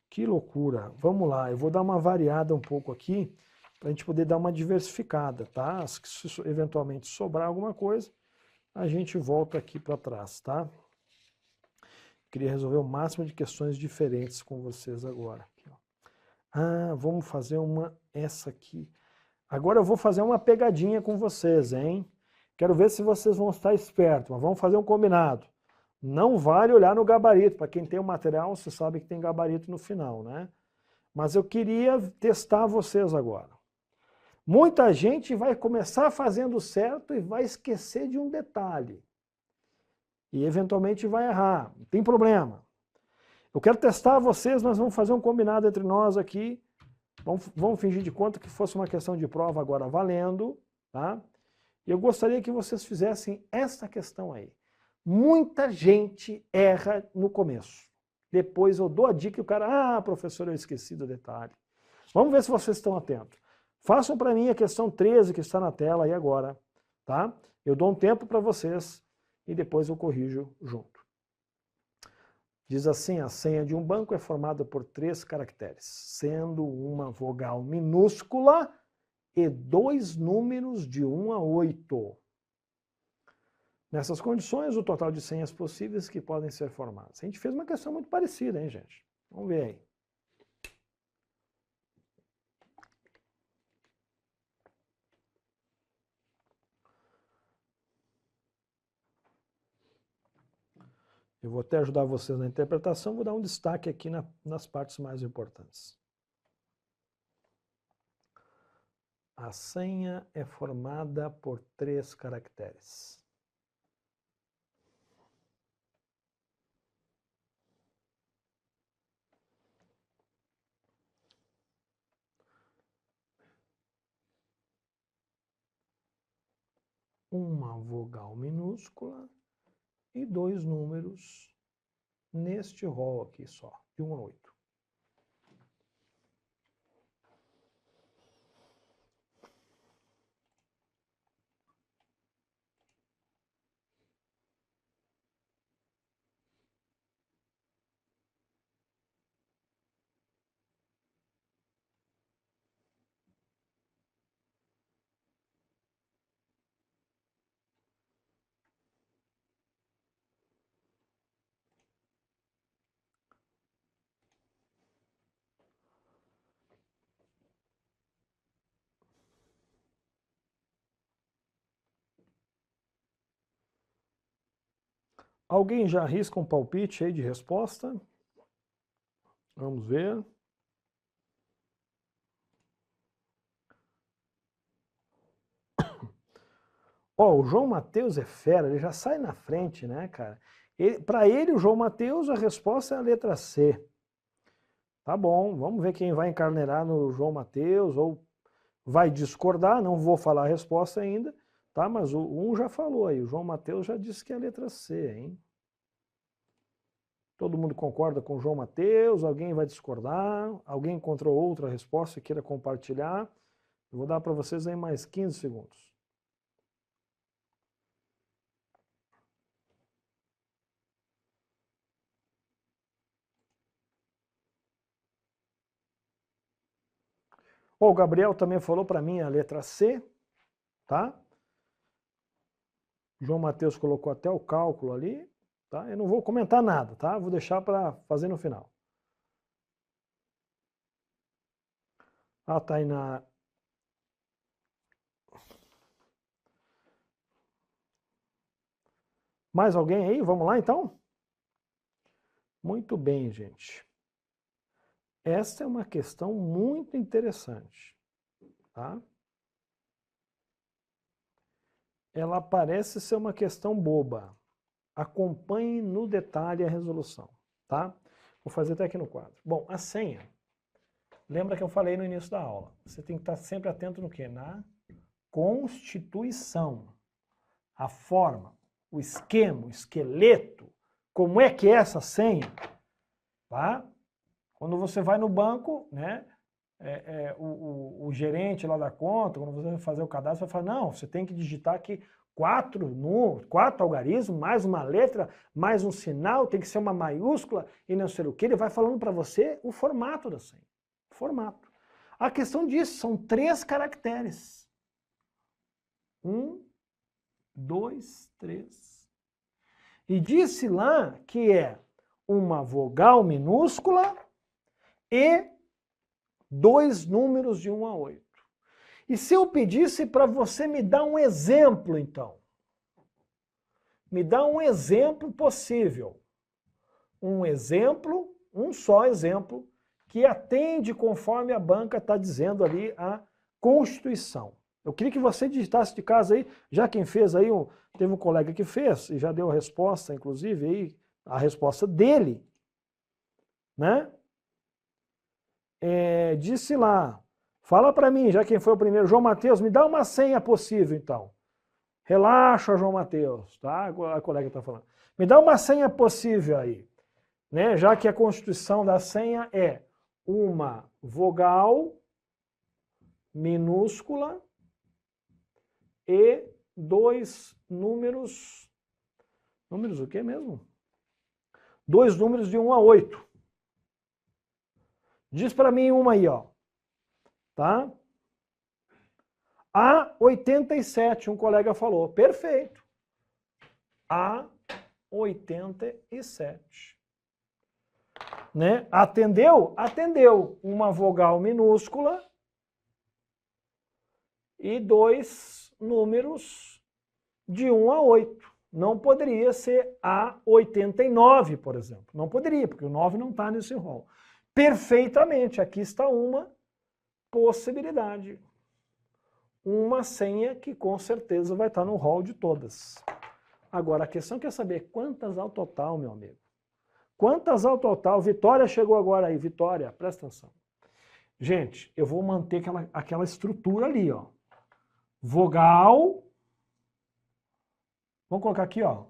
Que loucura. Vamos lá. Eu vou dar uma variada um pouco aqui, para a gente poder dar uma diversificada, tá? Se eventualmente sobrar alguma coisa, a gente volta aqui para trás, tá? Queria resolver o máximo de questões diferentes com vocês agora. Ah, vamos fazer essa aqui. Agora eu vou fazer uma pegadinha com vocês, hein? Quero ver se vocês vão estar espertos, mas vamos fazer um combinado. Não vale olhar no gabarito. Para quem tem o material, você sabe que tem gabarito no final, né? Mas eu queria testar vocês agora. Muita gente vai começar fazendo certo e vai esquecer de um detalhe. E eventualmente vai errar. Não tem problema. Eu quero testar vocês, nós vamos fazer um combinado entre nós aqui. Vamos fingir de conta que fosse uma questão de prova agora valendo, tá? E eu gostaria que vocês fizessem essa questão aí. Muita gente erra no começo. Depois eu dou a dica e o cara, professor, eu esqueci do detalhe. Vamos ver se vocês estão atentos. Façam para mim a questão 13 que está na tela aí agora, tá? Eu dou um tempo para vocês e depois eu corrijo junto. Diz assim, a senha de um banco é formada por 3 caracteres, sendo uma vogal minúscula e 2 números de 1 a 8. Nessas condições, o total de senhas possíveis que podem ser formadas. A gente fez uma questão muito parecida, hein, gente? Vamos ver aí. Eu vou até ajudar vocês na interpretação, vou dar um destaque aqui nas partes mais importantes. A senha é formada por 3 caracteres. Uma vogal minúscula e 2 números neste rol aqui só, de 1 a 8. Alguém já arrisca um palpite aí de resposta? Vamos ver. O João Mateus é fera, ele já sai na frente, né, cara? Para ele, o João Mateus, a resposta é a letra C. Tá bom, vamos ver quem vai encarneirar no João Mateus ou vai discordar, não vou falar a resposta ainda. Tá, mas um já falou aí, o João Mateus já disse que é a letra C, hein? Todo mundo concorda com o João Mateus? Alguém vai discordar? Alguém encontrou outra resposta e queira compartilhar? Eu vou dar para vocês aí mais 15 segundos. O Gabriel também falou para mim a letra C, tá? João Mateus colocou até o cálculo ali, tá? Eu não vou comentar nada, tá? Vou deixar para fazer no final. A Tainá. Mais alguém aí? Vamos lá então? Muito bem, gente. Esta é uma questão muito interessante, tá? Ela parece ser uma questão boba. Acompanhe no detalhe a resolução, tá? Vou fazer até aqui no quadro. Bom, a senha. Lembra que eu falei no início da aula. Você tem que estar sempre atento no quê? Na constituição. A forma, o esquema, o esqueleto. Como é que é essa senha? Tá? Quando você vai no banco, né? O gerente lá da conta, quando você vai fazer o cadastro, vai falar, não, você tem que digitar aqui 4 algarismos, mais uma letra, mais um sinal, tem que ser uma maiúscula e não sei o que. Ele vai falando para você o formato da senha. Formato. A questão disso, são 3 caracteres. 1, 2, 3. E disse lá que é uma vogal minúscula e 2 números de 1 a 8. E se eu pedisse para você me dar um exemplo, então, Me dá um exemplo possível. Um exemplo, um só exemplo, que atende conforme a banca está dizendo ali a Constituição. Eu queria que você digitasse de casa aí, já quem fez aí, teve um colega que fez, e já deu a resposta, inclusive, aí, a resposta dele, né? Disse lá, fala para mim, já quem foi o primeiro, João Mateus, me dá uma senha possível, então. Relaxa, João Mateus, tá? A colega está falando. Me dá uma senha possível aí, né? Já que a constituição da senha é uma vogal minúscula e 2 números. Números o quê mesmo? 2 números de 1 a 8. Diz para mim uma aí, ó. Tá? A87, um colega falou. Perfeito. A87. Né? Atendeu? Atendeu. Uma vogal minúscula e 2 números de 1 a 8. Não poderia ser A89, por exemplo. Não poderia, porque o 9 não está nesse rol. Perfeitamente. Aqui está uma possibilidade. Uma senha que com certeza vai estar no rol de todas. Agora, a questão é saber quantas ao total, meu amigo. Quantas ao total? Vitória chegou agora aí. Vitória, presta atenção. Gente, eu vou manter aquela estrutura ali, ó. Vogal. Vamos colocar aqui, ó.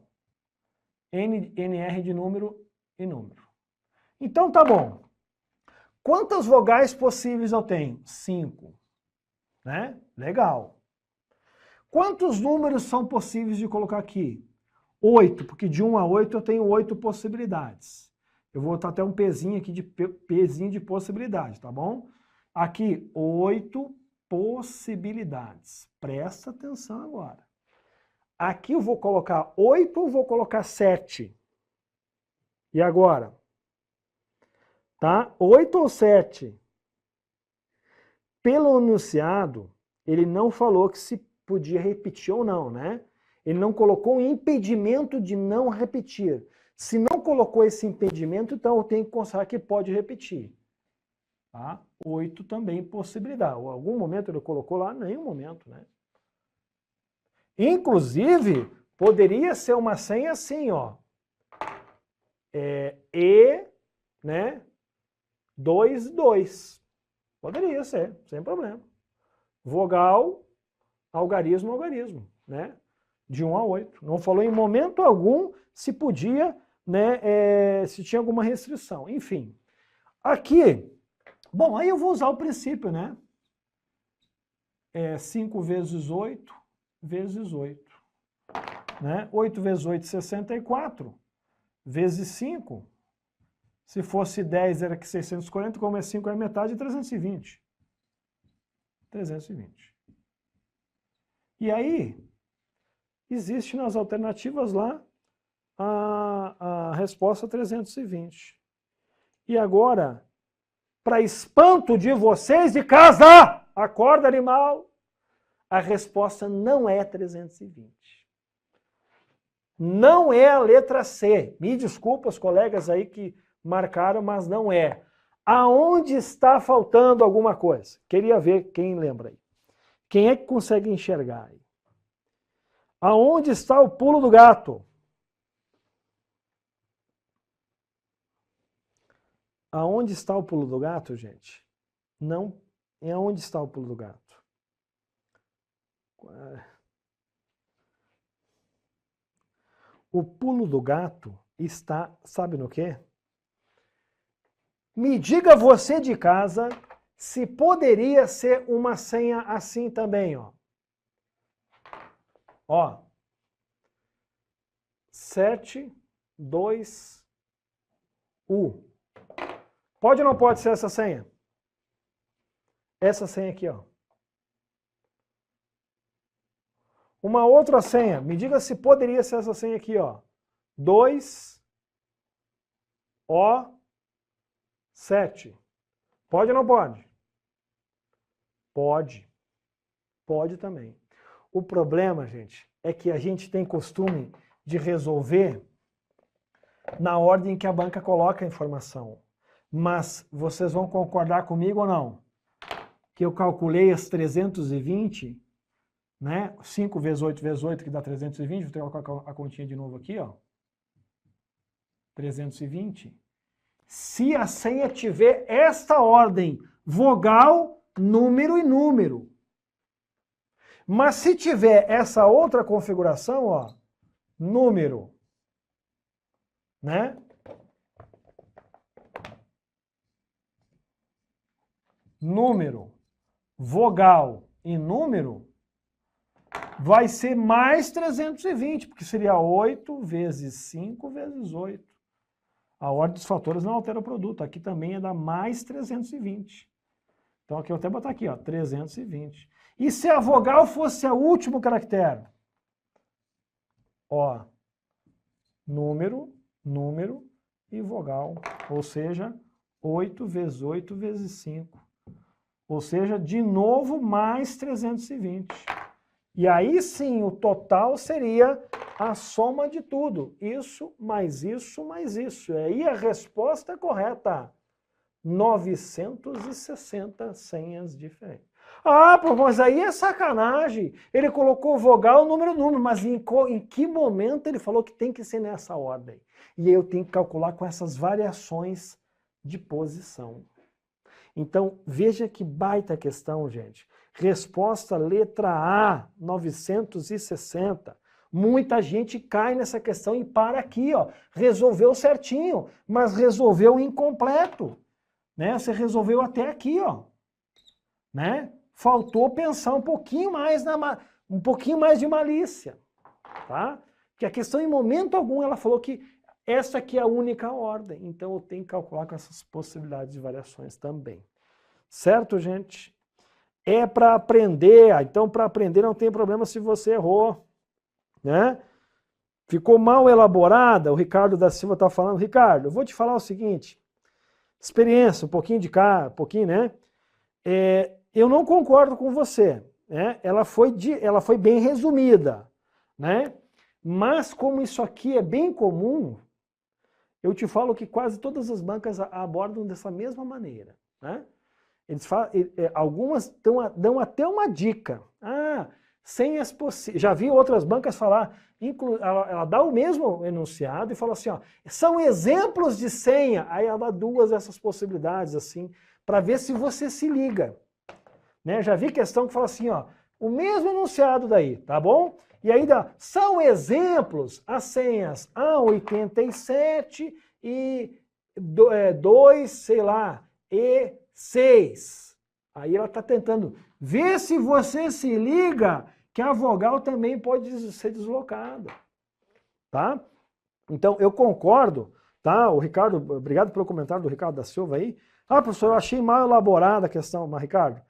NR de número e número. Então, tá bom. Quantas vogais possíveis eu tenho? 5. Né? Legal. Quantos números são possíveis de colocar aqui? 8, porque de 1 a 8 eu tenho 8 possibilidades. Eu vou botar até um pezinho aqui de pezinho de possibilidade, tá bom? Aqui, 8 possibilidades. Presta atenção agora. Aqui eu vou colocar 8 ou vou colocar 7? E agora? Tá? 8 ou 7? Pelo enunciado, ele não falou que se podia repetir ou não, né? Ele não colocou um impedimento de não repetir. Se não colocou esse impedimento, então eu tenho que considerar que pode repetir. Tá? 8 também possibilidade. Em algum momento ele colocou lá? Nenhum momento, né? Inclusive, poderia ser uma senha assim, ó. Né? 2, 2. Poderia ser, sem problema. Vogal, algarismo, algarismo, né? De 1 a 8. Não falou em momento algum se podia, né, se tinha alguma restrição. Enfim, aqui, bom, aí eu vou usar o princípio, né? 5 vezes 8, vezes 8. Né? 8 vezes 8, 64. Vezes 5. Se fosse 10, era que 640, como é 5, é metade de 320. 320. E aí, existe nas alternativas lá a resposta 320. E agora, para espanto de vocês de casa, acorda animal, a resposta não é 320. Não é a letra C. Me desculpa os colegas aí que marcaram, mas não é. Aonde está faltando alguma coisa? Queria ver quem lembra aí. Quem é que consegue enxergar aí? Aonde está o pulo do gato? Aonde está o pulo do gato, gente? Não. E aonde está o pulo do gato? O pulo do gato está, sabe no quê? Me diga você de casa se poderia ser uma senha assim também, ó. Ó. 7, 2, U. Pode ou não pode ser essa senha? Essa senha aqui, ó. Uma outra senha. Me diga se poderia ser essa senha aqui, ó. 2, O, 7. Pode ou não pode? Pode. Pode também. O problema, gente, é que a gente tem costume de resolver na ordem que a banca coloca a informação. Mas vocês vão concordar comigo ou não? Que eu calculei as 320, né? 5 vezes 8 vezes 8, que dá 320. Vou colocar a continha de novo aqui, ó. 320. Se a senha tiver esta ordem, vogal, número e número. Mas se tiver essa outra configuração, ó, número, né? Número, vogal e número, vai ser mais 320, porque seria 8 vezes 5 vezes 8. A ordem dos fatores não altera o produto. Aqui também é dar mais 320. Então aqui eu vou até botar aqui, ó, 320. E se a vogal fosse o último caractere? Ó, número, número e vogal. Ou seja, 8 vezes 8 vezes 5. Ou seja, de novo, mais 320. E aí sim, o total seria a soma de tudo. Isso, mais isso, mais isso. E aí a resposta é correta. 960 senhas diferentes. Ah, pô, mas aí é sacanagem. Ele colocou vogal, número, número. Mas em que momento ele falou que tem que ser nessa ordem? E aí eu tenho que calcular com essas variações de posição. Então, veja que baita questão, gente. Resposta letra A, 960. Muita gente cai nessa questão e para aqui, ó. Resolveu certinho, mas resolveu incompleto. Né? Você resolveu até aqui, ó. Né? Faltou pensar um pouquinho mais de malícia. Tá? Porque a questão, em momento algum, ela falou que essa aqui é a única ordem. Então, eu tenho que calcular com essas possibilidades de variações também. Certo, gente? É para aprender. Então, para aprender não tem problema se você errou. Né? Ficou mal elaborada? O Ricardo da Silva está falando. Ricardo, eu vou te falar o seguinte. Experiência, um pouquinho de cá, um pouquinho, né? Eu não concordo com você. Né? Ela foi bem resumida. Né? Mas como isso aqui é bem comum, eu te falo que quase todas as bancas abordam dessa mesma maneira. Né? Eles falam, algumas dão até uma dica. Senhas possíveis. Já vi outras bancas falar, ela dá o mesmo enunciado e fala assim, ó, são exemplos de senha. Aí ela dá duas dessas possibilidades, assim, para ver se você se liga. Né? Já vi questão que fala assim, ó, o mesmo enunciado daí, tá bom? E aí dá, são exemplos as senhas A87 e 2, sei lá, E6. Aí ela está tentando ver se você se liga que a vogal também pode ser deslocada. Tá? Então, eu concordo, tá? O Ricardo, obrigado pelo comentário do Ricardo da Silva aí. Professor, eu achei mal elaborada a questão, mas Ricardo,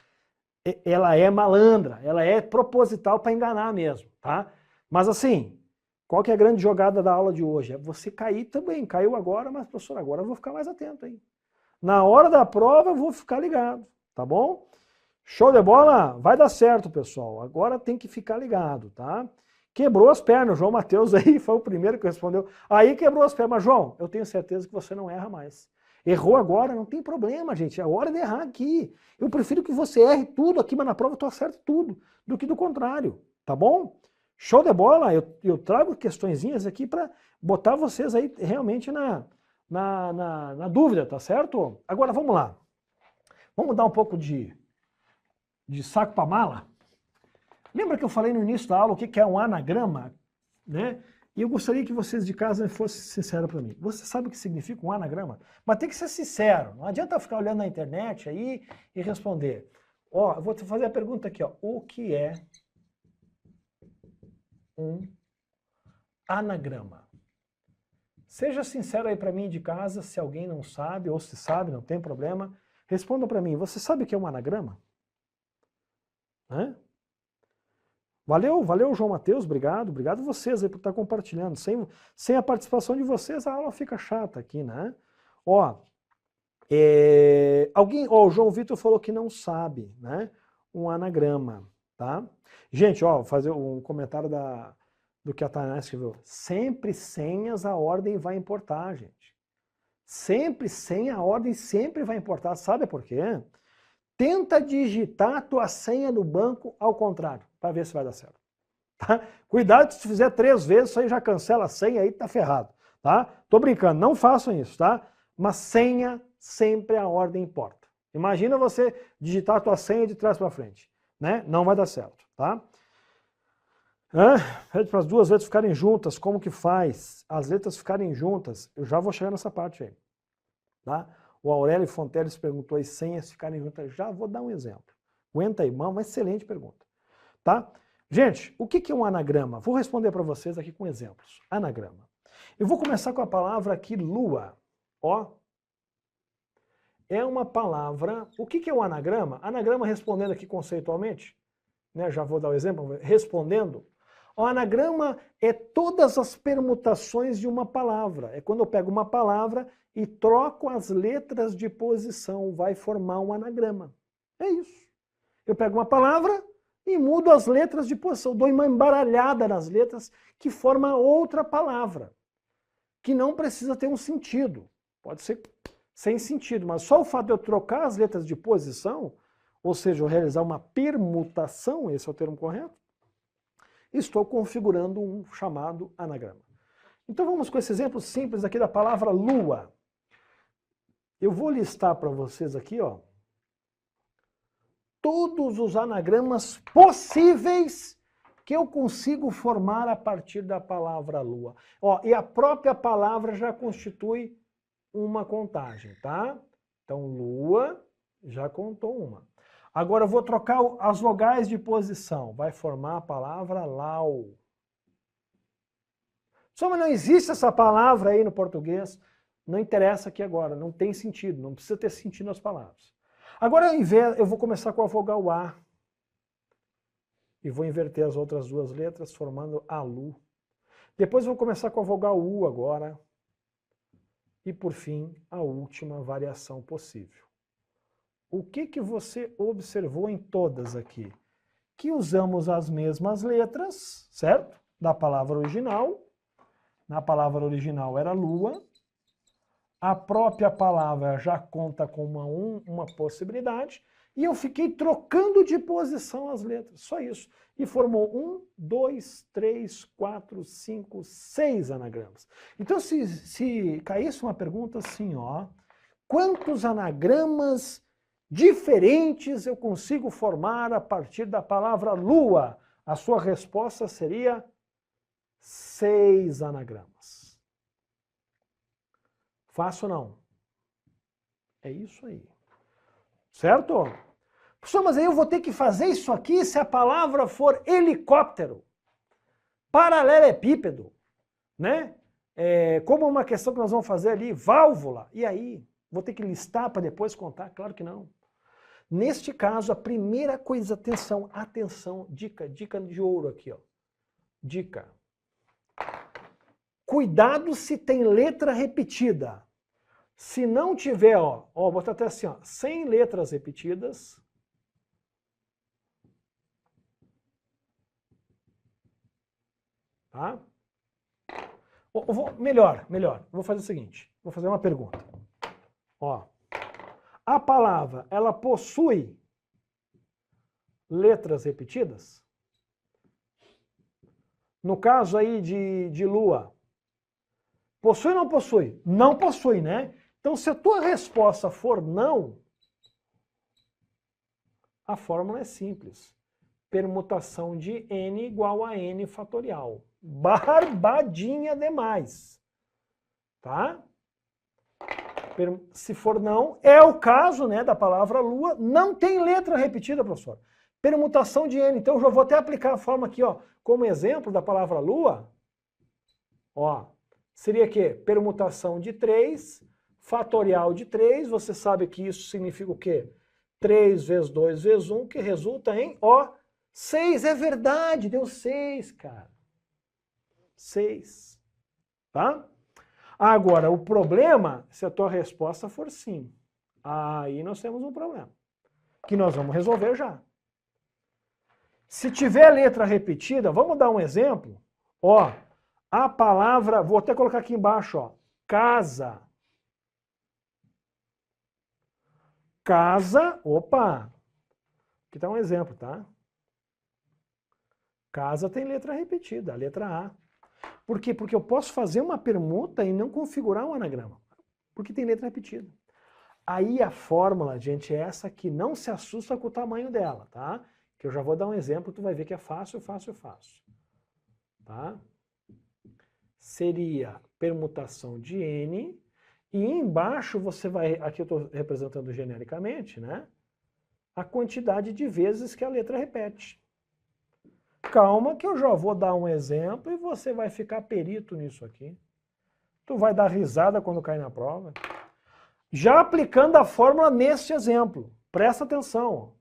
ela é malandra, ela é proposital para enganar mesmo, tá? Mas assim, qual que é a grande jogada da aula de hoje? É você cair também. Caiu agora, mas professor, agora eu vou ficar mais atento aí. Na hora da prova eu vou ficar ligado, tá bom? Show de bola? Vai dar certo, pessoal. Agora tem que ficar ligado, tá? Quebrou as pernas, o João Matheus aí foi o primeiro que respondeu. Aí quebrou as pernas. Mas, João, eu tenho certeza que você não erra mais. Errou agora, não tem problema, gente. É hora de errar aqui. Eu prefiro que você erre tudo aqui, mas na prova tu acerta tudo, do que do contrário, tá bom? Show de bola? Eu trago questõezinhas aqui para botar vocês aí realmente na dúvida, tá certo? Agora, vamos lá. Vamos dar um pouco de saco para mala? Lembra que eu falei no início da aula o que é um anagrama? Né? E eu gostaria que vocês de casa fossem sinceros para mim. Você sabe o que significa um anagrama? Mas tem que ser sincero. Não adianta ficar olhando na internet aí e responder. Ó, eu vou te fazer a pergunta aqui, ó. O que é um anagrama? Seja sincero aí para mim de casa, se alguém não sabe, ou se sabe, não tem problema. Responda para mim, você sabe o que é um anagrama? Hã? Valeu, João Matheus, obrigado vocês aí por estar compartilhando. Sem a participação de vocês, a aula fica chata aqui, né? Ó, o João Vitor falou que não sabe, né? Um anagrama, tá? Gente, ó, vou fazer um comentário do que a Tainá escreveu. Sempre senhas, a ordem vai importar, gente. Sempre senha, a ordem sempre vai importar. Sabe por quê? Tenta digitar a tua senha no banco ao contrário, para ver se vai dar certo. Tá? Cuidado, se fizer 3 vezes, isso aí já cancela a senha, aí tá ferrado. Tá? Tô brincando, não façam isso, tá? Mas senha, sempre a ordem importa. Imagina você digitar a tua senha de trás para frente, né? Não vai dar certo, tá? Pede para as 2 letras ficarem juntas, como que faz? As letras ficarem juntas, eu já vou chegar nessa parte aí, tá? O Aurélio Fonteles perguntou as senhas ficarem juntas, já vou dar um exemplo. Aguenta aí, uma excelente pergunta, tá? Gente, o que é um anagrama? Vou responder para vocês aqui com exemplos. Anagrama. Eu vou começar com a palavra aqui, lua. Ó, é uma palavra... O que é um anagrama? Anagrama, respondendo aqui conceitualmente, né, já vou dar o exemplo, respondendo. O anagrama é todas as permutações de uma palavra. É quando eu pego uma palavra e troco as letras de posição, vai formar um anagrama. É isso. Eu pego uma palavra e mudo as letras de posição, dou uma embaralhada nas letras que forma outra palavra, que não precisa ter um sentido. Pode ser sem sentido, mas só o fato de eu trocar as letras de posição, ou seja, eu realizar uma permutação, esse é o termo correto, estou configurando um chamado anagrama. Então vamos com esse exemplo simples aqui da palavra lua. Eu vou listar para vocês aqui, ó, todos os anagramas possíveis que eu consigo formar a partir da palavra lua. Ó, e a própria palavra já constitui uma contagem, tá? Então, lua já contou uma. Agora eu vou trocar as vogais de posição. Vai formar a palavra lau. Só mas não existe essa palavra aí no português. Não interessa aqui agora, não tem sentido, não precisa ter sentido nas palavras. Agora eu vou começar com a vogal A. E vou inverter as outras 2 letras, formando alu. Depois eu vou começar com a vogal U agora. E por fim, a última variação possível. O que você observou em todas aqui? Que usamos as mesmas letras, certo? Da palavra original. Na palavra original era lua. A própria palavra já conta com uma possibilidade. E eu fiquei trocando de posição as letras, só isso. E formou 1, 2, 3, 4, 5, 6 anagramas. Então, se caísse uma pergunta assim, ó, quantos anagramas diferentes eu consigo formar a partir da palavra lua? A sua resposta seria 6 anagramas. Fácil ou não? É isso aí. Certo? Professor, mas aí eu vou ter que fazer isso aqui se a palavra for helicóptero, paralelepípedo, né? Como uma questão que nós vamos fazer ali, válvula. E aí? Vou ter que listar para depois contar? Claro que não. Neste caso, a primeira coisa, atenção, dica de ouro aqui, ó. Dica. Cuidado se tem letra repetida. Se não tiver, ó, vou botar até assim, ó, 100 letras repetidas, tá? Melhor, vou fazer o seguinte, vou fazer uma pergunta. Ó, a palavra, ela possui letras repetidas? No caso aí de lua, possui ou não possui? Não possui, né? Então, se a tua resposta for não, a fórmula é simples. Permutação de n igual a n fatorial. Barbadinha demais. Tá? Se for não, é o caso, né, da palavra lua, não tem letra repetida, professor. Permutação de n. Então, eu já vou até aplicar a forma aqui, ó, como exemplo da palavra lua. Ó, seria o quê? Permutação de 3, fatorial de 3, você sabe que isso significa o quê? 3 vezes 2 vezes 1, que resulta em, ó, 6. É verdade, deu 6, cara. 6. Tá? Agora, o problema, se a tua resposta for sim, aí nós temos um problema, que nós vamos resolver já. Se tiver letra repetida, vamos dar um exemplo? Ó, a palavra, vou até colocar aqui embaixo, ó, casa. Casa, opa, aqui está um exemplo, tá? Casa tem letra repetida, a letra A. Por quê? Porque eu posso fazer uma permuta e não configurar um anagrama, porque tem letra repetida. Aí a fórmula, gente, é essa aqui, não se assusta com o tamanho dela, tá? Que eu já vou dar um exemplo, tu vai ver que é fácil, fácil, fácil. Tá? Seria permutação de N, e embaixo você vai, aqui eu estou representando genericamente, né? A quantidade de vezes que a letra repete. Calma que eu já vou dar um exemplo e você vai ficar perito nisso aqui. Tu vai dar risada quando cair na prova. Já aplicando a fórmula neste exemplo, presta atenção.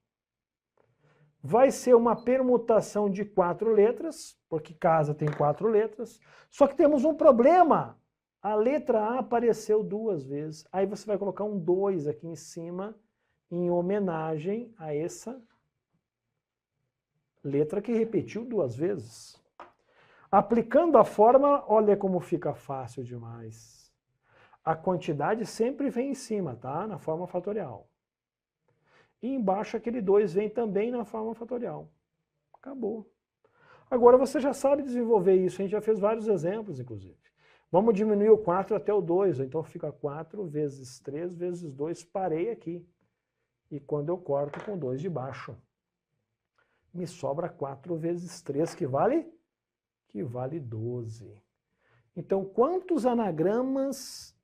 Vai ser uma permutação de 4 letras, porque casa tem 4 letras, só que temos um problema. A letra A apareceu 2 vezes, aí você vai colocar um 2 aqui em cima, em homenagem a essa letra que repetiu 2 vezes. Aplicando a fórmula, olha como fica fácil demais. A quantidade sempre vem em cima, tá? Na forma fatorial. E embaixo aquele 2 vem também na forma fatorial. Acabou. Agora você já sabe desenvolver isso, a gente já fez vários exemplos, inclusive. Vamos diminuir o 4 até o 2, então fica 4 vezes 3 vezes 2, parei aqui. E quando eu corto com 2 de baixo, me sobra 4 vezes 3, que vale? Que vale 12. Então, quantos anagramas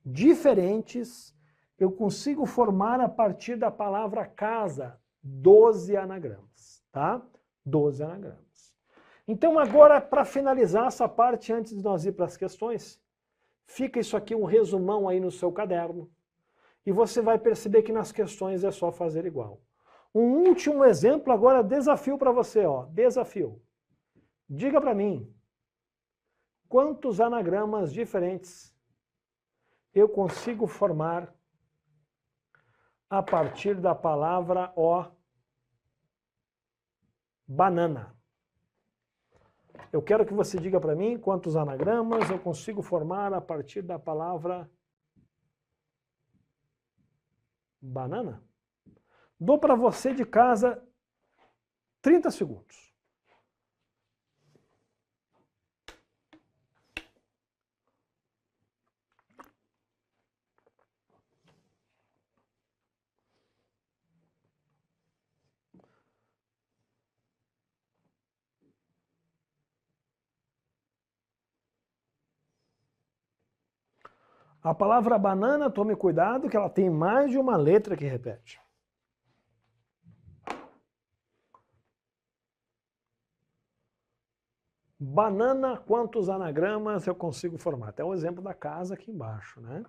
diferentes eu consigo formar a partir da palavra casa? 12 anagramas, tá? 12 anagramas. Então agora, para finalizar essa parte, antes de nós ir para as questões, fica isso aqui um resumão aí no seu caderno. E você vai perceber que nas questões é só fazer igual. Um último exemplo agora, desafio para você, ó, desafio. Diga para mim, quantos anagramas diferentes eu consigo formar a partir da palavra, ó, banana. Eu quero que você diga para mim quantos anagramas eu consigo formar a partir da palavra banana. Dou para você de casa 30 segundos. A palavra banana, tome cuidado que ela tem mais de uma letra que repete. Banana, quantos anagramas eu consigo formar? Até o exemplo da casa aqui embaixo, né?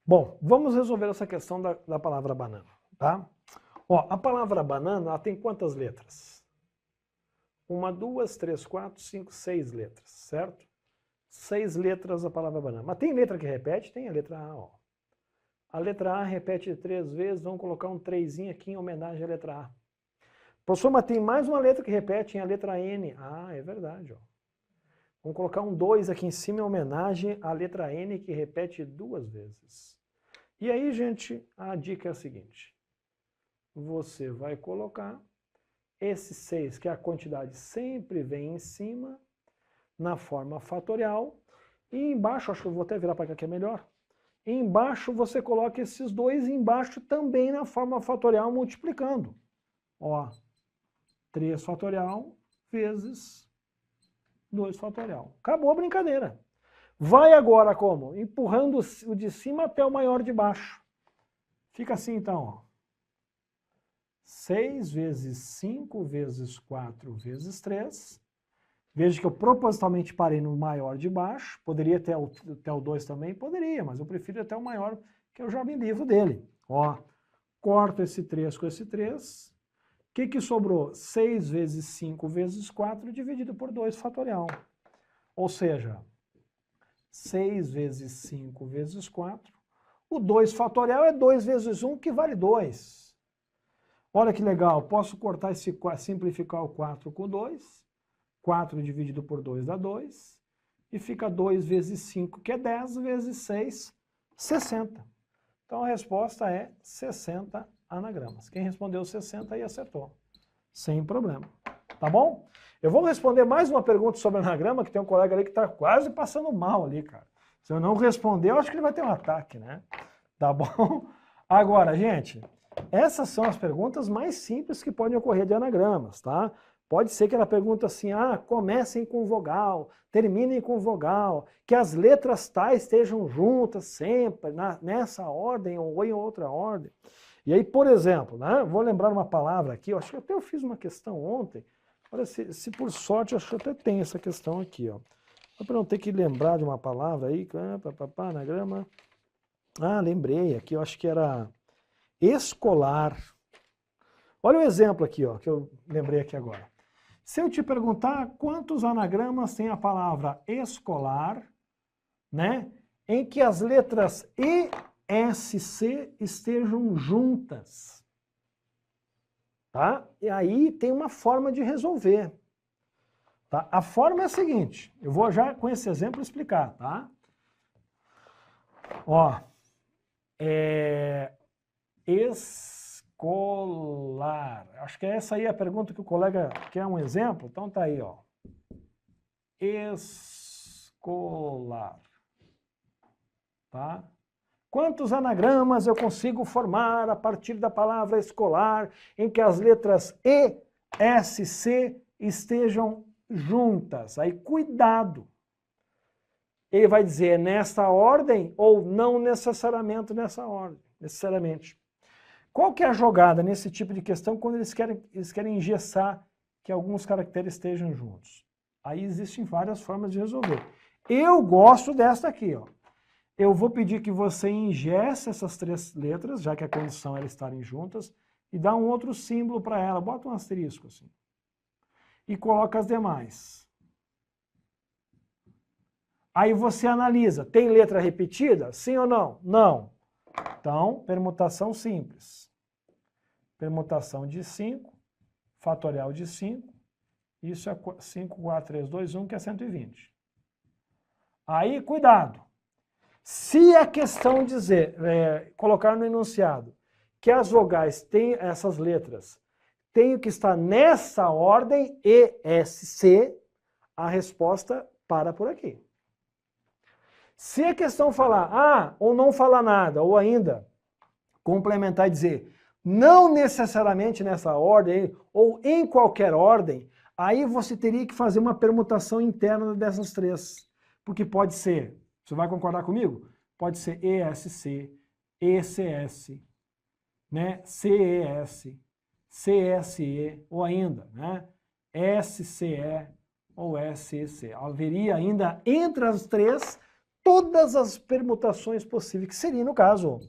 Bom, vamos resolver essa questão da palavra banana, tá? Ó, a palavra banana, ela tem quantas letras? 1, 2, 3, 4, 5, 6 letras, certo? 6 letras a palavra banana. Mas tem letra que repete? Tem a letra A, ó. A letra A repete 3 vezes, vamos colocar um 3 aqui em homenagem à letra A. Professor, mas tem mais uma letra que repete, a letra N. Ah, é verdade, ó. Vamos colocar um 2 aqui em cima em homenagem à letra N, que repete 2 vezes. E aí, gente, a dica é a seguinte. Você vai colocar esse 6, que é a quantidade sempre vem em cima, na forma fatorial. E embaixo, acho que eu vou até virar para cá que é melhor. E embaixo você coloca esses 2 embaixo também na forma fatorial multiplicando. Ó, 3 fatorial vezes 2 fatorial. Acabou a brincadeira. Vai agora como? Empurrando o de cima até o maior de baixo. Fica assim então, ó. 6 vezes 5 vezes 4 vezes 3 Veja que eu propositalmente parei no maior de baixo, poderia ter até o 2 também? Poderia, mas eu prefiro até o maior, que eu já me livro dele. Ó, corto esse 3 com esse 3. O que sobrou? 6 vezes 5 vezes 4 dividido por 2 fatorial. Ou seja, 6 vezes 5 vezes 4. O 2 fatorial é 2 vezes 1, que vale 2. Olha que legal, posso cortar esse, simplificar o 4 com 2. 4 dividido por 2 dá 2. E fica 2 vezes 5, que é 10, vezes 6, 60. Então a resposta é 60 anagramas. Quem respondeu 60 aí acertou. Sem problema. Tá bom? Eu vou responder mais uma pergunta sobre anagrama, que tem um colega ali que está quase passando mal ali, cara. Se eu não responder, eu acho que ele vai ter um ataque, né? Tá bom? Agora, gente, essas são as perguntas mais simples que podem ocorrer de anagramas, tá? Pode ser que ela pergunte assim, comecem com vogal, terminem com vogal, que as letras tais estejam juntas sempre, nessa ordem ou em outra ordem. E aí, por exemplo, né, vou lembrar uma palavra aqui, eu acho que até eu fiz uma questão ontem, olha, se por sorte, eu acho que até tem essa questão aqui, ó. Só para não ter que lembrar de uma palavra aí, anagrama. Lembrei aqui, eu acho que era escolar. Olha o exemplo aqui, ó, que eu lembrei aqui agora. Se eu te perguntar quantos anagramas tem a palavra escolar, né, em que as letras E, S, C estejam juntas, tá? E aí tem uma forma de resolver. Tá? A forma é a seguinte, eu vou já com esse exemplo explicar, tá? Ó, escolar. Acho que essa aí é a pergunta que o colega quer um exemplo. Então tá aí, ó. Escolar. Tá? Quantos anagramas eu consigo formar a partir da palavra escolar em que as letras E, S, C estejam juntas? Aí cuidado. Ele vai dizer nesta ordem ou não necessariamente nessa ordem. Necessariamente. Qual que é a jogada nesse tipo de questão quando eles querem engessar que alguns caracteres estejam juntos? Aí existem várias formas de resolver. Eu gosto desta aqui, ó. Eu vou pedir que você engesse essas 3 letras, já que a condição é elas estarem juntas, e dá um outro símbolo para ela. Bota um asterisco assim. E coloca as demais. Aí você analisa. Tem letra repetida? Sim ou não? Não. Então, permutação simples. Permutação de 5, fatorial de 5, isso é 5, 4, 3, 2, 1, que é 120. Aí, cuidado. Se a questão dizer, colocar no enunciado, que as vogais têm essas letras, tem que estar nessa ordem, E, S, C, a resposta para por aqui. Se a questão falar ou não falar nada, ou ainda complementar e dizer não necessariamente nessa ordem, ou em qualquer ordem, aí você teria que fazer uma permutação interna dessas 3. Porque pode ser, você vai concordar comigo? Pode ser ESC, ECS, né? CES, CSE, ou ainda, né? SCE ou SEC. Haveria ainda entre as 3 todas as permutações possíveis, que seria, no caso,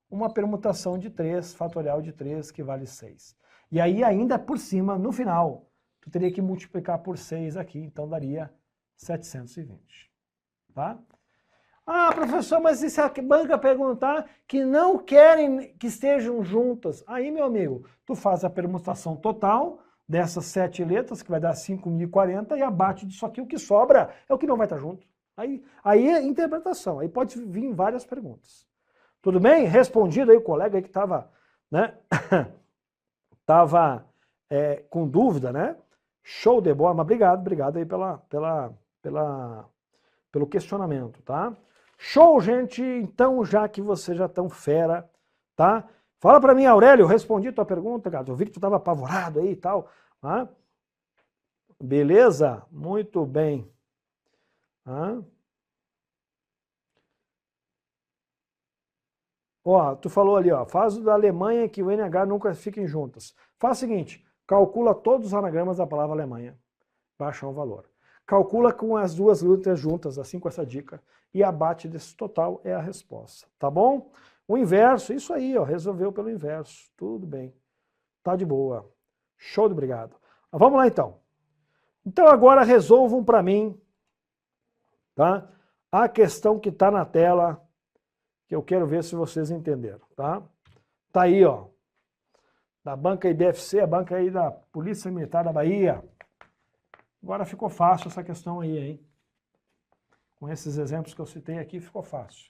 uma permutação de 3, fatorial de 3, que vale 6. E aí, ainda por cima, no final, tu teria que multiplicar por 6 aqui, então daria 720. Tá? Professor, mas e se a banca perguntar que não querem que estejam juntas? Aí, meu amigo, tu faz a permutação total dessas 7 letras, que vai dar 5.040, e abate disso aqui, o que sobra é o que não vai estar junto. Aí é interpretação, aí pode vir várias perguntas. Tudo bem? Respondido aí o colega aí que estava, né? Com dúvida, né? Show de bola, mas obrigado aí pelo questionamento, tá? Show, gente! Então, já que você já tão fera, tá? Fala pra mim, Aurélio, respondi tua pergunta, cara. Eu vi que tu estava apavorado aí e tal. Tá? Beleza? Muito bem. Ó, tu falou ali, ó, faz o da Alemanha que o NH nunca fiquem juntas. Faz o seguinte, calcula todos os anagramas da palavra Alemanha, baixa o valor. Calcula com as duas letras juntas, assim com essa dica, e abate desse total é a resposta, tá bom? O inverso, isso aí, ó, resolveu pelo inverso, tudo bem, tá de boa, show de obrigado. Vamos lá então. Então agora resolvam para mim, tá? A questão que está na tela, que eu quero ver se vocês entenderam, tá? Tá aí, ó, da banca IBFC, a banca aí da Polícia Militar da Bahia. Agora ficou fácil essa questão aí, hein? Com esses exemplos que eu citei aqui, ficou fácil.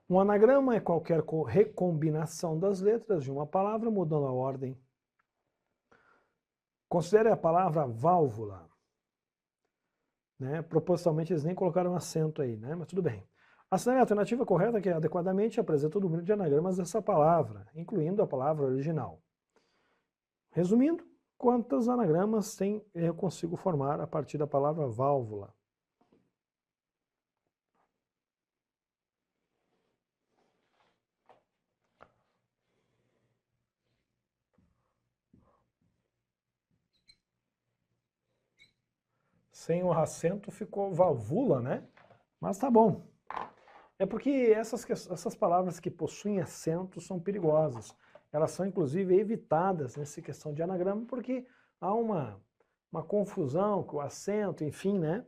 Um anagrama é qualquer recombinação das letras de uma palavra mudando a ordem. Considere a palavra válvula. Né? Propositalmente eles nem colocaram acento aí, né? Mas tudo bem. Assinale a alternativa correta que adequadamente apresenta o número de anagramas dessa palavra, incluindo a palavra original. Resumindo, quantos anagramas eu consigo formar a partir da palavra válvula? Sem o acento ficou valvula, né? Mas tá bom. É porque essas palavras que possuem acento são perigosas. Elas são, inclusive, evitadas nessa questão de anagrama, porque há uma confusão com o acento, enfim, né?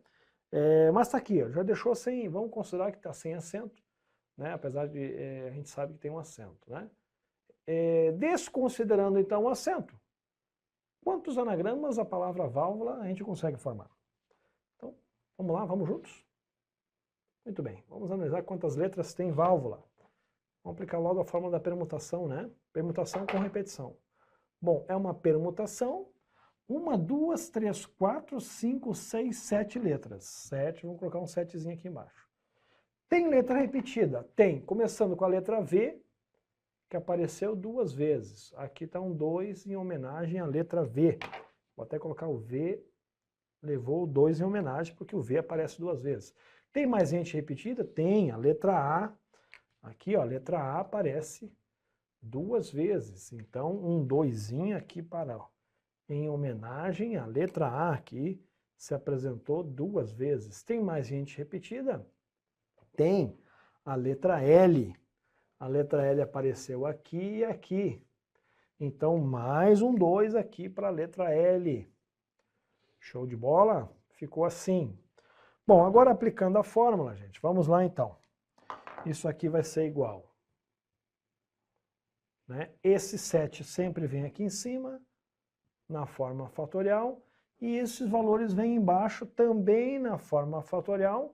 Mas tá aqui, ó, já deixou sem, vamos considerar que está sem acento, né? Apesar de a gente sabe que tem um acento, né? Desconsiderando, então, o acento, quantos anagramas a palavra válvula a gente consegue formar? Então, vamos lá, vamos juntos? Muito bem, vamos analisar quantas letras tem válvula. Vamos aplicar logo a fórmula da permutação, né? Permutação com repetição. Bom, é uma permutação, 1, 2, 3, 4, 5, 6, 7 letras. 7, vamos colocar um 7zinho aqui embaixo. Tem letra repetida? Tem, começando com a letra V, que apareceu 2 vezes. Aqui está um 2 em homenagem à letra V. Vou até colocar o V, levou o 2 em homenagem, porque o V aparece 2 vezes. Tem mais gente repetida? Tem, a letra A. Aqui, ó, a letra A aparece 2 vezes. Então, um 2zinho aqui em homenagem à letra A aqui, se apresentou 2 vezes. Tem mais gente repetida? Tem. A letra L. A letra L apareceu aqui e aqui. Então, mais um 2 aqui para a letra L. Show de bola? Ficou assim. Bom, agora aplicando a fórmula, gente, vamos lá então. Isso aqui vai ser igual, né? Esse 7 sempre vem aqui em cima, na forma fatorial, e esses valores vêm embaixo também na forma fatorial,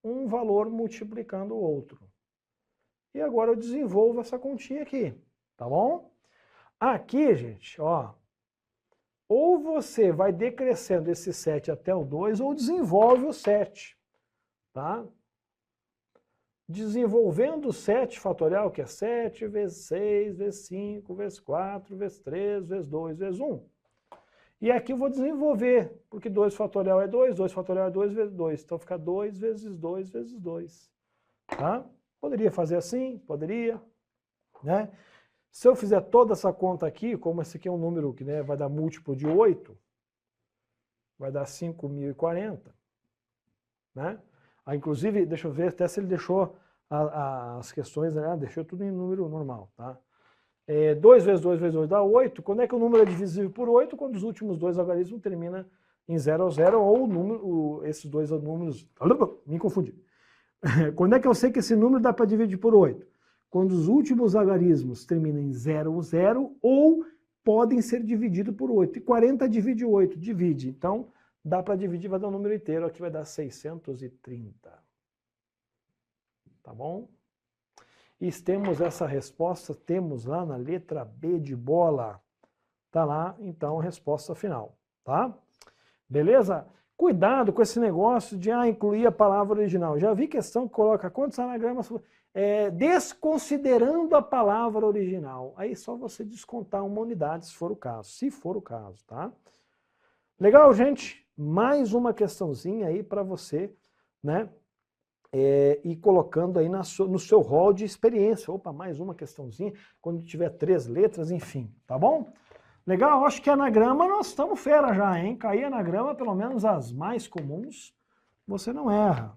um valor multiplicando o outro. E agora eu desenvolvo essa continha aqui, tá bom? Aqui, gente, ó, ou você vai decrescendo esse 7 até o 2, ou desenvolve o 7, tá? Desenvolvendo o 7 fatorial, que é 7 vezes 6, vezes 5, vezes 4, vezes 3, vezes 2, vezes 1. E aqui eu vou desenvolver, porque 2 fatorial é 2, 2 fatorial é 2 vezes 2. Então fica 2 vezes 2 vezes 2. Tá? Poderia fazer assim? Poderia. Né? Se eu fizer toda essa conta aqui, como esse aqui é um número que, né, vai dar múltiplo de 8, vai dar 5.040. Né? Inclusive, deixa eu ver até se ele deixou as questões, né? Deixou tudo em número normal. Tá? 2 vezes 2 vezes 2 dá 8. Quando é que o número é divisível por 8? Quando os últimos dois algarismos terminam em 0, 0, ou esses dois números... Me confundi. Quando é que eu sei que esse número dá para dividir por 8? Quando os últimos algarismos terminam em 0, 0, ou podem ser divididos por 8. E 40 divide 8, divide. Então, dá para dividir, vai dar um número inteiro, aqui vai dar 630. Tá bom? E temos essa resposta, temos lá na letra B de bola. Tá lá, então, a resposta final, tá? Beleza? Cuidado com esse negócio de incluir a palavra original. Já vi questão que coloca quantos anagramas desconsiderando a palavra original. Aí é só você descontar uma unidade, se for o caso, tá? Legal, gente? Mais uma questãozinha aí para você, né? E colocando aí no seu rol de experiência. Opa, mais uma questãozinha, quando tiver 3 letras, enfim, tá bom? Legal, acho que anagrama nós estamos fera já, hein? Cair anagrama, pelo menos as mais comuns, você não erra.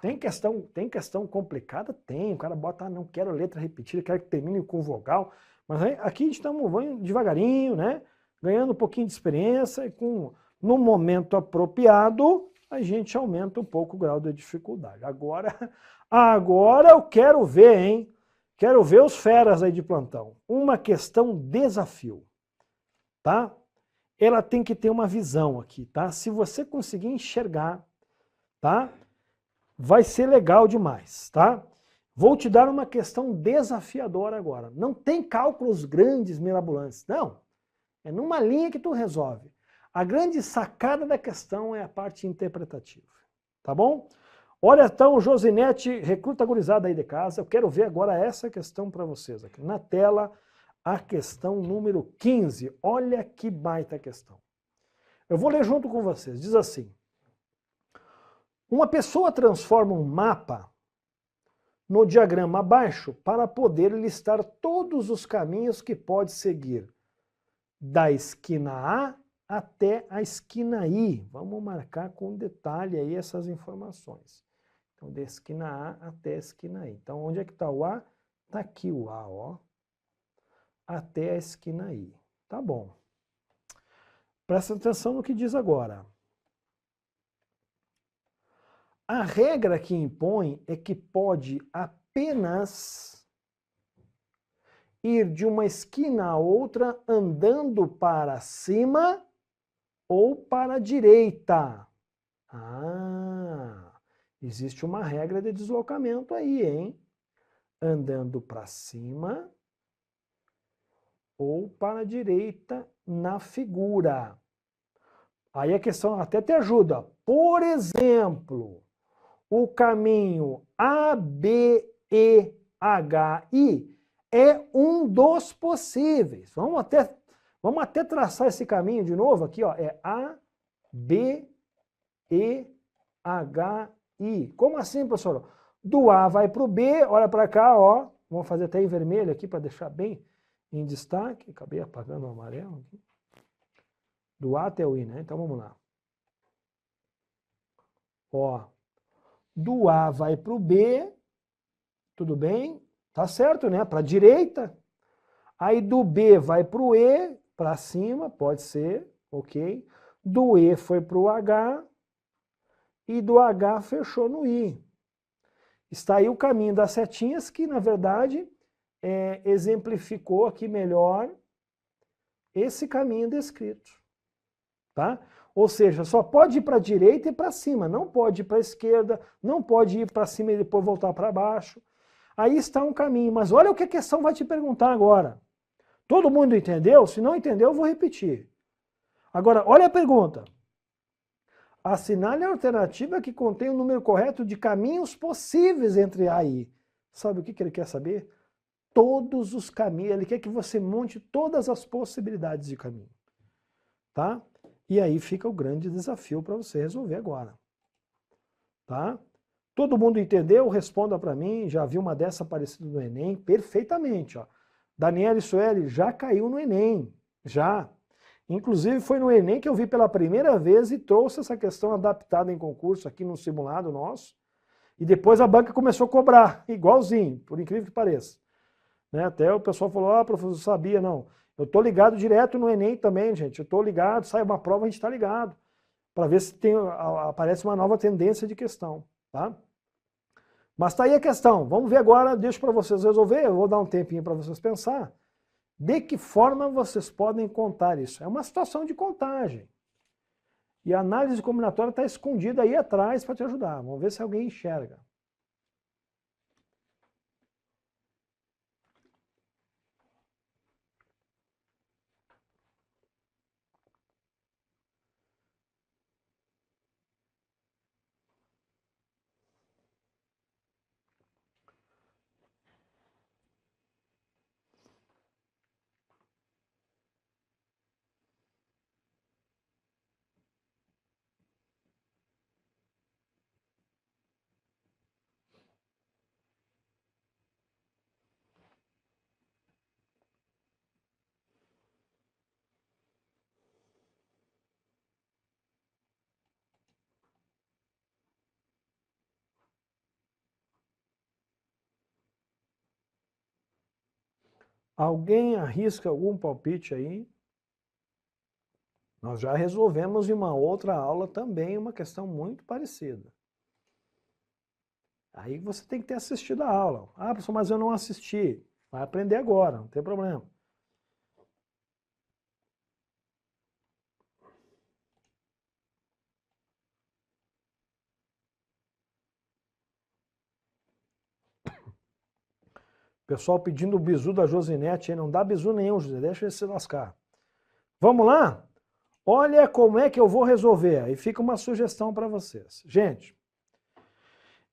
Tem questão complicada? Tem. O cara bota, não quero letra repetida, quero que termine com vogal. Mas aí, aqui estamos devagarinho, né? Ganhando um pouquinho de experiência e no momento apropriado, a gente aumenta um pouco o grau de dificuldade. Agora eu quero ver, hein? Quero ver os feras aí de plantão. Uma questão desafio, tá? Ela tem que ter uma visão aqui, tá? Se você conseguir enxergar, tá? Vai ser legal demais, tá? Vou te dar uma questão desafiadora agora. Não tem cálculos grandes, mirabolantes, não. É numa linha que tu resolve. A grande sacada da questão é a parte interpretativa, tá bom? Olha então, Josinete, recruta gurizada aí de casa. Eu quero ver agora essa questão para vocês aqui. Na tela, a questão número 15. Olha que baita questão. Eu vou ler junto com vocês. Diz assim. Uma pessoa transforma um mapa no diagrama abaixo para poder listar todos os caminhos que pode seguir da esquina A até a esquina I. Vamos marcar com detalhe aí essas informações. Então, da esquina A até a esquina I. Então, onde é que está o A? Está aqui o A, ó. Até a esquina I. Tá bom. Presta atenção no que diz agora. A regra que impõe é que pode apenas ir de uma esquina a outra andando para cima ou para a direita. Existe uma regra de deslocamento aí, hein? Andando para cima ou para a direita na figura. Aí a questão até te ajuda. Por exemplo, o caminho A, B, E, H, I é um dos possíveis. Vamos até traçar esse caminho de novo aqui, ó. É A, B, E, H, I. Como assim, professor? Do A vai para o B, olha para cá, ó. Vamos fazer até em vermelho aqui para deixar bem em destaque. Acabei apagando o amarelo aqui. Do A até o I, né? Então vamos lá. Ó. Do A vai para o B, tudo bem? Tá certo, né? Para a direita. Aí do B vai para o E, para cima, pode ser, ok? Do E foi para o H e do H fechou no I. Está aí o caminho das setinhas que, na verdade, exemplificou aqui melhor esse caminho descrito. Tá? Ou seja, só pode ir para a direita e para cima, não pode ir para a esquerda, não pode ir para cima e depois voltar para baixo. Aí está um caminho, mas olha o que a questão vai te perguntar agora. Todo mundo entendeu? Se não entendeu, eu vou repetir. Agora, olha a pergunta. Assinale a alternativa que contém o número correto de caminhos possíveis entre A e I. Sabe o que ele quer saber? Todos os caminhos. Ele quer que você monte todas as possibilidades de caminho. Tá? E aí fica o grande desafio para você resolver agora. Tá? Todo mundo entendeu? Responda para mim. Já vi uma dessa aparecida no Enem perfeitamente. Ó. Daniela Sueli já caiu no Enem. Já. Inclusive foi no Enem que eu vi pela primeira vez e trouxe essa questão adaptada em concurso aqui no simulado nosso. E depois a banca começou a cobrar, igualzinho, por incrível que pareça. Né? Até o pessoal falou, professor, sabia, não. Eu estou ligado direto no Enem também, gente. Eu estou ligado, sai uma prova, a gente está ligado. Para ver se aparece uma nova tendência de questão. Tá? Mas está aí a questão. Vamos ver agora, deixo para vocês resolver. Eu vou dar um tempinho para vocês pensar. De que forma vocês podem contar isso? É uma situação de contagem. E a análise combinatória está escondida aí atrás para te ajudar. Vamos ver se alguém enxerga. Alguém arrisca algum palpite aí? Nós já resolvemos em uma outra aula também uma questão muito parecida. Aí você tem que ter assistido a aula. Ah, professor, mas eu não assisti. Vai aprender agora, não tem problema. Pessoal pedindo o bizu da Josinete, aí não dá bizu nenhum, José, deixa ele se lascar. Vamos lá? Olha como é que eu vou resolver. Aí fica uma sugestão para vocês. Gente,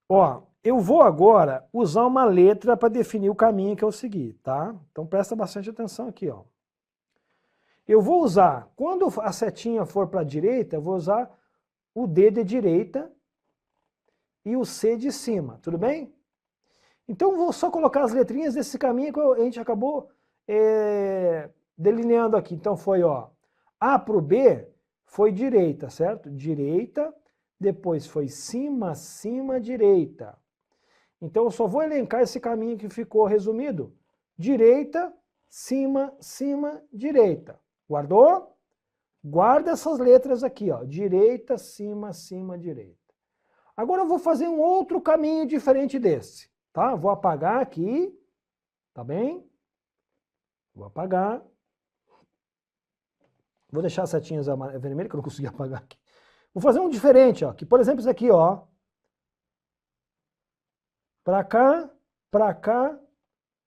ó, eu vou agora usar uma letra para definir o caminho que eu segui, tá? Então presta bastante atenção aqui, ó. Eu vou usar, quando a setinha for para a direita, eu vou usar o D de direita e o C de cima, tudo bem? Então, vou só colocar as letrinhas desse caminho que a gente acabou delineando aqui. Então, foi, ó, A para o B foi direita, certo? Direita, depois foi cima, cima, direita. Então, eu só vou elencar esse caminho que ficou resumido. Direita, cima, cima, direita. Guardou? Guarda essas letras aqui, ó. Direita, cima, cima, direita. Agora, eu vou fazer um outro caminho diferente desse. Tá? Vou apagar aqui, tá bem? Vou apagar. Vou deixar as setinhas vermelhas, que eu não consegui apagar aqui. Vou fazer um diferente, ó. Que, por exemplo, isso aqui, ó. Pra cá, pra cá,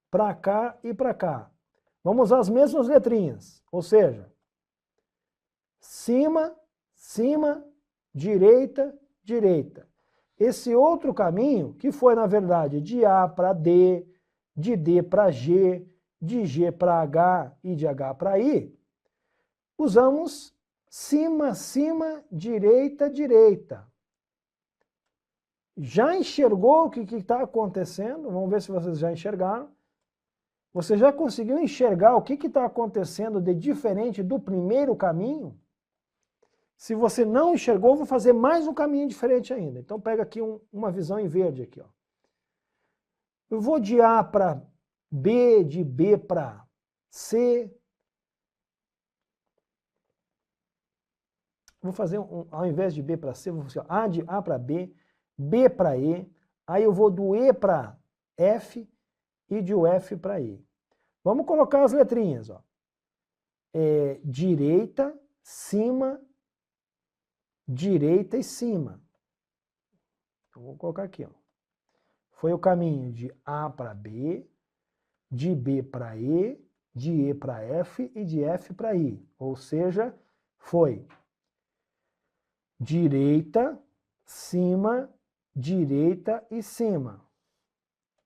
pra cá e pra cá. Vamos usar as mesmas letrinhas. Ou seja, cima, cima, direita, direita. Esse outro caminho, que foi, na verdade, de A para D, de D para G, de G para H e de H para I, usamos cima, cima, direita, direita. Já enxergou o que está acontecendo? Vamos ver se vocês já enxergaram. Você já conseguiu enxergar o que está acontecendo de diferente do primeiro caminho? Se você não enxergou, vou fazer mais um caminho diferente ainda. Então pega aqui uma visão em verde aqui, ó. Eu vou de A para B, de B para C. Vou fazer, ao invés de B para C, vou fazer A de A para B, B para E. Aí eu vou do E para F e de F para I. Vamos colocar as letrinhas, ó. Direita, cima, direita e cima. Então, vou colocar aqui, ó. Foi o caminho de A para B, de B para E, de E para F e de F para I. Ou seja, foi direita, cima, direita e cima.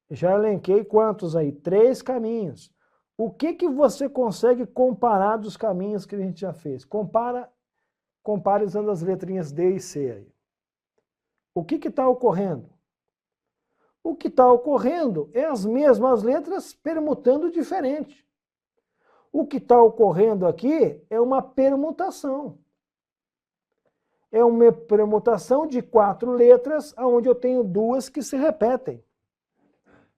Já elenquei quantos aí? 3 caminhos. O que você consegue comparar dos caminhos que a gente já fez? Compare usando as letrinhas D e C aí. O que está ocorrendo? O que está ocorrendo é as mesmas letras permutando diferente. O que está ocorrendo aqui é uma permutação. É uma permutação de 4 letras, onde eu tenho 2 que se repetem.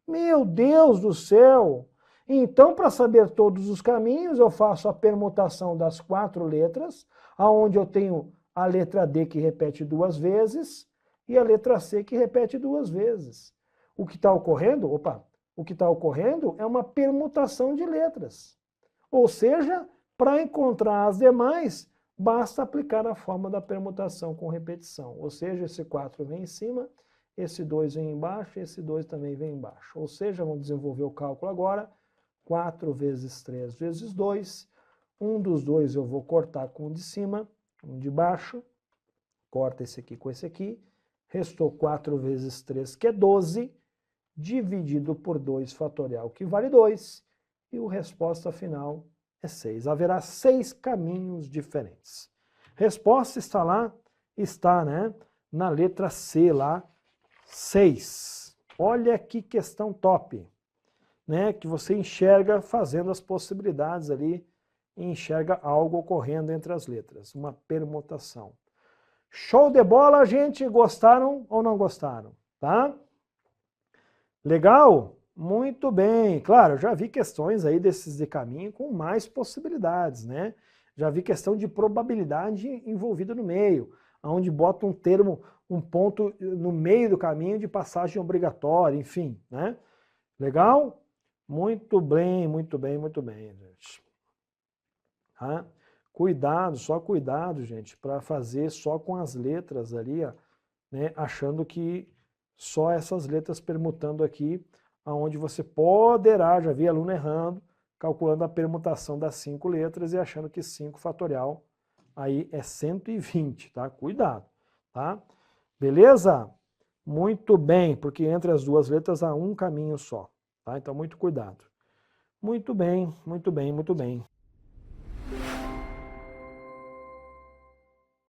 Meu Deus do céu! Então, para saber todos os caminhos, eu faço a permutação das 4 letras, onde eu tenho a letra D que repete 2 vezes e a letra C que repete 2 vezes. O que está ocorrendo? O que está ocorrendo é uma permutação de letras. Ou seja, para encontrar as demais, basta aplicar a forma da permutação com repetição. Ou seja, esse 4 vem em cima, esse 2 vem embaixo, esse 2 também vem embaixo. Ou seja, vamos desenvolver o cálculo agora. 4 vezes 3 vezes 2. Um dos 2 eu vou cortar com o de cima, um de baixo. Corta esse aqui com esse aqui. Restou 4 vezes 3, que é 12, dividido por 2 fatorial, que vale 2. E a resposta final é 6. Haverá 6 caminhos diferentes. Resposta está lá, está, né, na letra C lá, 6. Olha que questão top, né, que você enxerga fazendo as possibilidades ali, e enxerga algo ocorrendo entre as letras, uma permutação. Show de bola, gente! Gostaram ou não gostaram? Tá? Legal? Muito bem. Claro, eu já vi questões aí desses de caminho com mais possibilidades, né? Já vi questão de probabilidade envolvida no meio, onde bota um termo, um ponto no meio do caminho de passagem obrigatória, enfim, né? Legal? Muito bem, muito bem, muito bem, gente. Tá? Cuidado, só cuidado, gente, para fazer só com as letras ali, ó, né? Achando que só essas letras permutando aqui, aonde você poderá, já vi aluno errando, calculando a permutação das 5 letras e achando que 5 fatorial aí é 120, tá? Cuidado, tá? Beleza? Muito bem, porque entre as duas letras há um caminho só, tá? Então, muito cuidado. Muito bem, muito bem, muito bem.